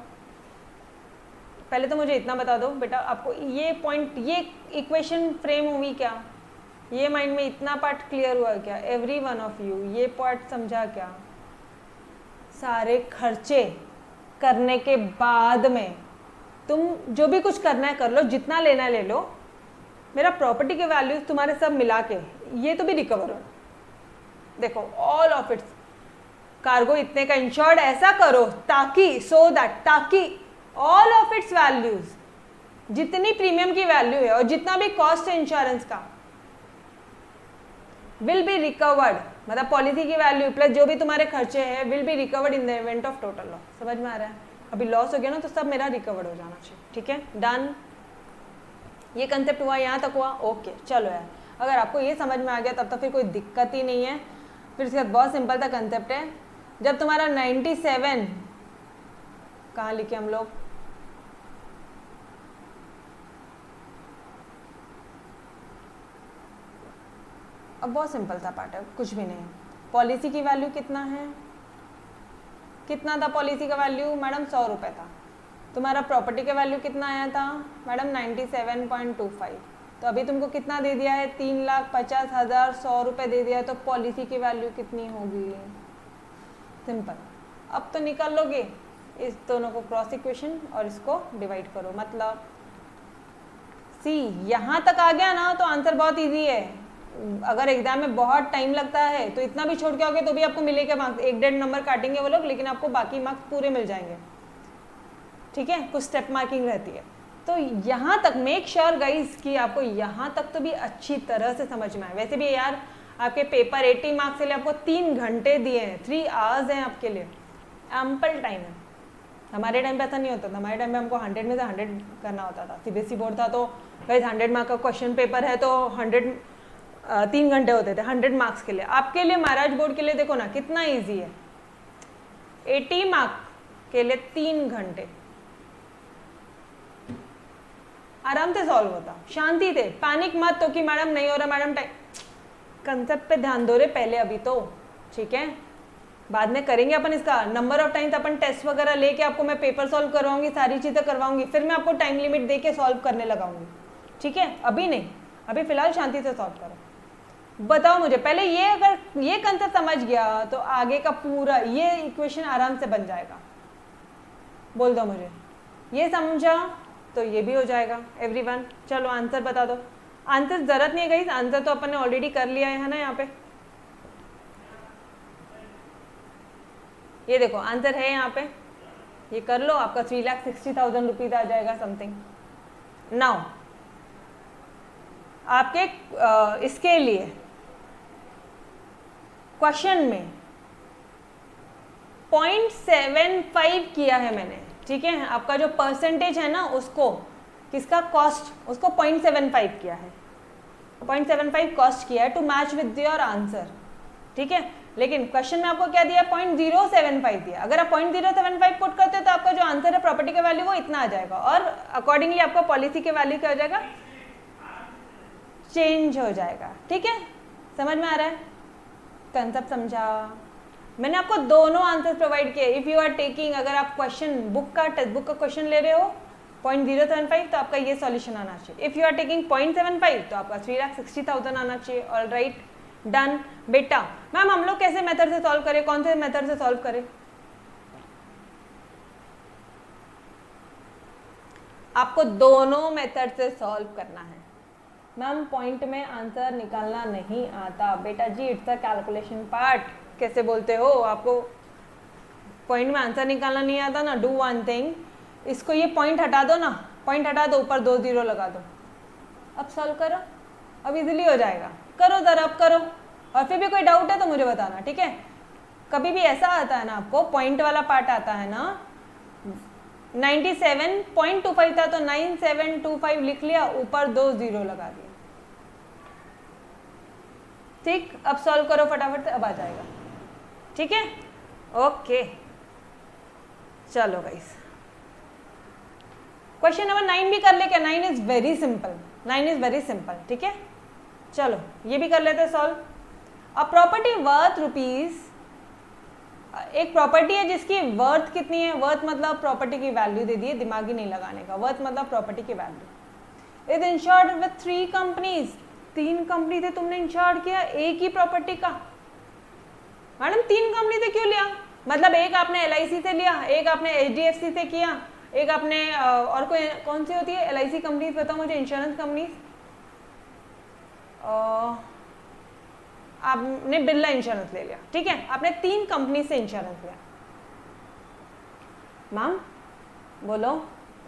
पहले तो मुझे इतना बता दो बेटा, आपको ये पॉइंट, ये इक्वेशन फ्रेम हुई क्या, ये माइंड में इतना पार्ट क्लियर हुआ क्या, एवरी वन ऑफ यू ये पार्ट समझा क्या। सारे खर्चे करने के बाद में तुम जो भी कुछ करना है कर लो, जितना लेना है ले लो, मेरा प्रॉपर्टी के वैल्यूज तुम्हारे सब मिला के ये तो भी रिकवर हो। देखो ऑल ऑफ इट्स कार्गो इतने का इंश्योर्ड, ऐसा करो ताकि सो दैट, ताकि ऑल ऑफ इट्स वैल्यूज जितनी प्रीमियम की वैल्यू है और जितना भी कॉस्ट है इंश्योरेंस का विल बी रिकवर्ड, मतलब पॉलिसी की वैल्यू प्लस जो भी तुम्हारे खर्चे हैं will be recovered in the event of total loss. समझ में आ रहा है, अभी लॉस हो गया ना तो सब मेरा रिकवर्ड हो जाना चाहिए, ठीक है, डन। ये कंसेप्ट हुआ, यहाँ तक हुआ, ओके चलो यार, अगर आपको ये समझ में आ गया तब तो फिर कोई दिक्कत ही नहीं है। फिर इसके बाद बहुत सिंपल सा कंसेप्ट है, जब तुम्हारा 97, कहाँ लिखे हम लोग, अब बहुत सिंपल सा पार्ट है, कुछ भी नहीं। पॉलिसी की वैल्यू कितना है, कितना था पॉलिसी का वैल्यू मैडम, 100 रुपये था। तुम्हारा प्रॉपर्टी का वैल्यू कितना आया था मैडम, 97.25। तो अभी तुमको कितना दे दिया है, 3,50,000, 100 रुपये दे दिया है, तो पॉलिसी की वैल्यू कितनी होगी, सिंपल। अब तो निकाल लोगे, इस दोनों को क्रॉस इक्वेशन और इसको डिवाइड करो, मतलब सी यहाँ तक आ गया ना तो आंसर बहुत इजी है। अगर एग्जाम में बहुत टाइम लगता है तो इतना भी छोड़ के आओगे तो भी आपको मिलेगा मार्क्स, 1-1.5 नंबर काटेंगे वो लोग, लेकिन आपको बाकी मार्क्स पूरे मिल जाएंगे, ठीक है, कुछ स्टेप मार्किंग रहती है। तो यहाँ तक मेक श्योर गाइस कि आपको यहाँ तक तो भी अच्छी तरह से समझ में आए। वैसे भी यार आपके पेपर 80 मार्क्स के लिए आपको 3 घंटे दिए हैं, 3 आवर्स हैं आपके लिए, एम्पल टाइम है। हमारे टाइम पे ऐसा नहीं होता था, हमारे टाइम पे हमको 100 में से 100 करना होता था। सीबीएसई बोर्ड था तो गाइस 100 मार्क का क्वेश्चन पेपर है तो 3 घंटे होते थे 100 मार्क्स के लिए। आपके लिए महाराज बोर्ड के लिए देखो ना कितना इजी है, 80 मार्क के लिए 3 घंटे आराम से सॉल्व होता, शांति थे, पैनिक मत तो कि मैडम नहीं हो रहा, मैडम टाइम, कंसेप्ट पे ध्यान दो रे पहले अभी तो, ठीक है, बाद में करेंगे अपन इसका। नंबर ऑफ टाइम्स अपन टेस्ट वगैरह लेके आपको मैं पेपर सॉल्व करवाऊंगी, सारी चीजें करवाऊंगी, फिर मैं आपको टाइम लिमिट दे के सॉल्व करने लगाऊंगी, ठीक है, अभी नहीं, अभी फिलहाल शांति से सॉल्व करो। बताओ मुझे पहले ये, अगर ये कंसेप्ट समझ गया तो आगे का पूरा ये इक्वेशन आराम से बन जाएगा। बोल दो मुझे, ये समझा तो ये भी हो जाएगा एवरीवन। चलो आंसर बता दो, आंसर जरूरत नहीं है गाइस, आंसर तो अपन ने ऑलरेडी कर लिया है ना यहाँ पे, ये देखो आंसर है यहाँ पे, ये कर लो, आपका 3,60,000 रुपीज आ जाएगा समथिंग। नाउ आपके इसके लिए क्वेश्चन में 0.75 किया है मैंने, ठीक है, आपका जो परसेंटेज है ना उसको, किसका कॉस्ट, उसको 0.75 किया है, 0.75 कॉस्ट किया है to match with your answer, ठीक है। लेकिन क्वेश्चन में आपको क्या दिया, 0.075 दिया। अगर आप 0.075 पुट करते हो तो आपका जो आंसर है प्रॉपर्टी का वैल्यू वो इतना आ जाएगा, और अकॉर्डिंगली आपका पॉलिसी के वैल्यू क्या हो जाएगा, चेंज हो जाएगा, ठीक है, समझ में आ रहा है, कंसेप्ट समझा। मैंने आपको दोनों आंसर प्रोवाइड किए। इफ यू आर टेकिंग, अगर आप क्वेश्चन बुक का टेक्स्ट बुक का क्वेश्चन ले रहे हो 0.075 तो आपका ये सॉल्यूशन आना चाहिए। इफ यू आर टेकिंग 0.75 तो आपका 3,60,000 आना चाहिए। All right, done. बेटा मैम हम लोग कैसे मेथड से सॉल्व करें, कौन से मेथड से सॉल्व करें, आपको दोनों मेथड से सॉल्व करना है। मैम पॉइंट में आंसर निकालना नहीं आता, बेटा जी इट्स अ कैलकुलेशन पार्ट। कैसे बोलते हो, आपको पॉइंट में आंसर निकालना नहीं आता ना, डू वन थिंग, इसको ये पॉइंट हटा दो ना, पॉइंट हटा दो, ऊपर 2 0 लगा दो, अब सॉल्व करो, अब इजीली हो जाएगा। करो जरा, अब करो, और फिर भी कोई डाउट है तो मुझे बताना, ठीक है। कभी भी ऐसा आता है ना, आपको पॉइंट वाला पार्ट आता है ना, 97.25 था तो 9725 लिख लिया, ऊपर 2 0 लगा दिया, ठीक। अब सॉल्व करो फटाफट से, अब आ जाएगा, ठीक है, ओके। चलो गाइस क्वेश्चन नंबर 9 भी कर ले क्या? 9 is very simple, 9 is very simple, ठीक है। चलो ये भी कर लेते हैं solve. A property worth rupees, एक प्रॉपर्टी है जिसकी वर्थ कितनी है, वर्थ मतलब प्रॉपर्टी की वैल्यू दे दी है, दिमागी नहीं लगाने का, वर्थ मतलब प्रॉपर्टी की value. Is insured with 3 companies, 3 company से तुमने इंश्योर्ड किया एक ही प्रॉपर्टी का। मैडम 3 कंपनी से क्यों लिया? मतलब एक आपने LIC से लिया, एक आपने HDFC से किया, एक आपने और कोई कौन सी होती है LIC कंपनीज, बताओ मुझे, इंश्योरेंस कंपनीज। आपने बिरला इंश्योरेंस ले लिया, ठीक है, आपने 3 कंपनी से इंश्योरेंस लिया। मैम बोलो,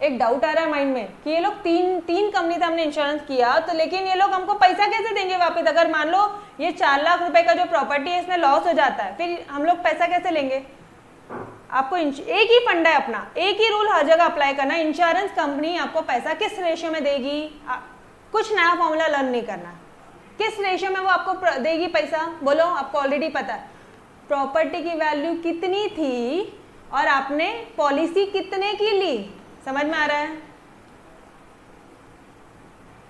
एक डाउट आ रहा है माइंड में कि ये लोग तीन कंपनी से हमने इंश्योरेंस किया, तो लेकिन ये लोग हमको पैसा कैसे देंगे वापस? अगर मान लो ये 4 लाख रुपए का जो प्रॉपर्टी है इसमें लॉस हो जाता है, फिर हम लोग पैसा कैसे लेंगे? आपको एक ही फंडा है अपना, एक ही रूल हर जगह अप्लाई करना। इंश्योरेंस कंपनी आपको पैसा किस रेशियो में देगी? कुछ नया फॉर्मूला लर्न नहीं करना, किस रेशियो में वो आपको देगी पैसा? बोलो, आपको ऑलरेडी पता है प्रॉपर्टी की वैल्यू कितनी थी और आपने पॉलिसी कितने की ली। समझ में आ रहा है?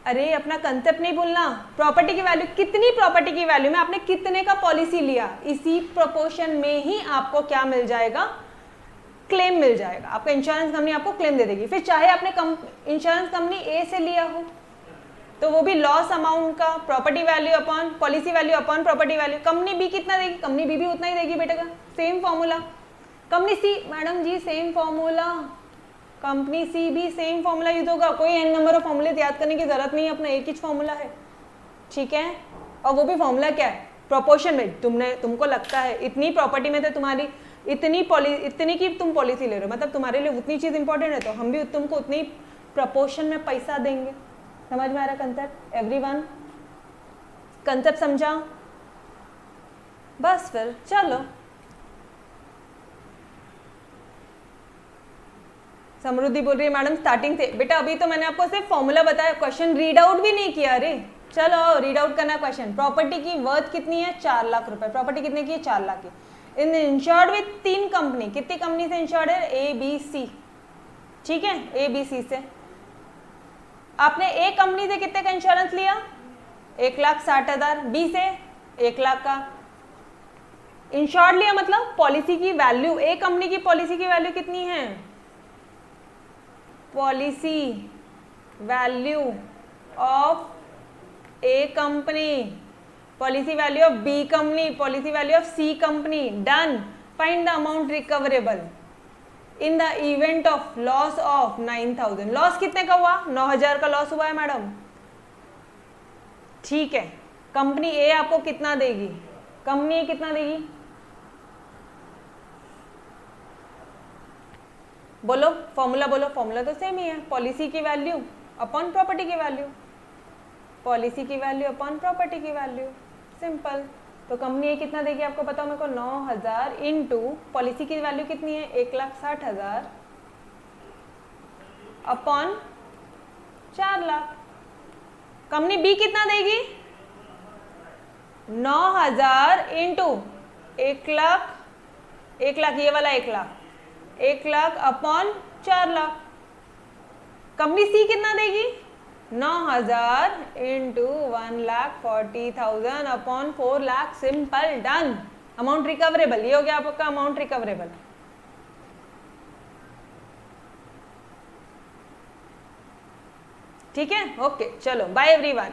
अरे अपना कंसेप्ट नहीं भूलना, प्रॉपर्टी की वैल्यू कितनी, प्रॉपर्टी की वैल्यू में आपने कितने का पॉलिसी लिया, इसी प्रोपोर्शन में ही आपको क्या मिल जाएगा? क्लेम मिल जाएगा। आपका इंश्योरेंस कंपनी आपको क्लेम दे देगी। फिर चाहे आपने इंश्योरेंस कंपनी ए से लिया हो तो वो भी लॉस अमाउंट का property value upon policy value upon property value. Company B कितना देगी? कंपनी बी भी उतना ही देगी बेटा का, सेम फॉर्मूला। कंपनी सी, मैडम जी सेम फॉर्मूला, कंपनी सी भी सेम फॉर्मूला यूज होगा। कोई n नंबर ऑफ फॉर्मूले याद करने की जरूरत नहीं है, अपना एक ही फॉर्मूला है, ठीक है। और वो भी फॉर्मूला क्या है? प्रोपोर्शन में। तुमको लगता है इतनी प्रॉपर्टी में तो तुम्हारी इतनी की तुम पॉलिसी ले रहे हो, मतलब तुम्हारे लिए उतनी चीज इंपॉर्टेंट है, तो हम भी तुमको उतनी प्रोपोर्शन में पैसा देंगे। समझ में आ रहा कंसेप्ट? एवरीवन कंसेप्ट समझा? बस फिर चलो, समृद्धि बोल रही है मैडम स्टार्टिंग से। बेटा अभी तो मैंने आपको सिर्फ फॉर्मूला बताया, क्वेश्चन रीड आउट भी नहीं किया। अरे चलो रीड आउट करना क्वेश्चन। प्रॉपर्टी की वर्थ कितनी है? 4 लाख रुपए। प्रॉपर्टी कितने की है? 4 लाख की। इन इंश्योर्ड विद 3 कंपनी, कितनी कंपनी से इंश्योर्ड है? ABC, ठीक है, ABC से। आपने ए कंपनी से कितने का इंश्योरेंस लिया? 1,60,000। बी से 1 लाख का इंश्योर्ड लिया, मतलब पॉलिसी की वैल्यू, ए कंपनी की पॉलिसी की वैल्यू कितनी है? Policy value of A company, policy value of B company, policy value of C company. Done. Find the amount recoverable in the event of loss of 9,000। Loss कितने का हुआ? 9,000 का loss हुआ है मैडम, ठीक है। कंपनी ए आपको कितना देगी? कंपनी ए कितना देगी? बोलो फॉर्मूला, बोलो फॉर्मूला तो सेम ही है, पॉलिसी की वैल्यू अपॉन प्रॉपर्टी की वैल्यू, पॉलिसी की वैल्यू अपॉन प्रॉपर्टी की वैल्यू, सिंपल। तो कंपनी ए कितना देगी आपको बताओ मेरे को? 9,000 इंटू पॉलिसी की वैल्यू कितनी है? 1,60,000 अपॉन 4 लाख। कंपनी बी कितना देगी? 9,000 इंटू 1 लाख, 1 लाख ये वाला 1 लाख, 1 लाख अपॉन 4 लाख। कंपनी सी कितना देगी? 9,000 into 1,40,000 upon 4 lakh. Simple, done. Amount recoverable, ये हो गया आपका अमाउंट रिकवरेबल। ठीक है, ओके, चलो बाय एवरीवन।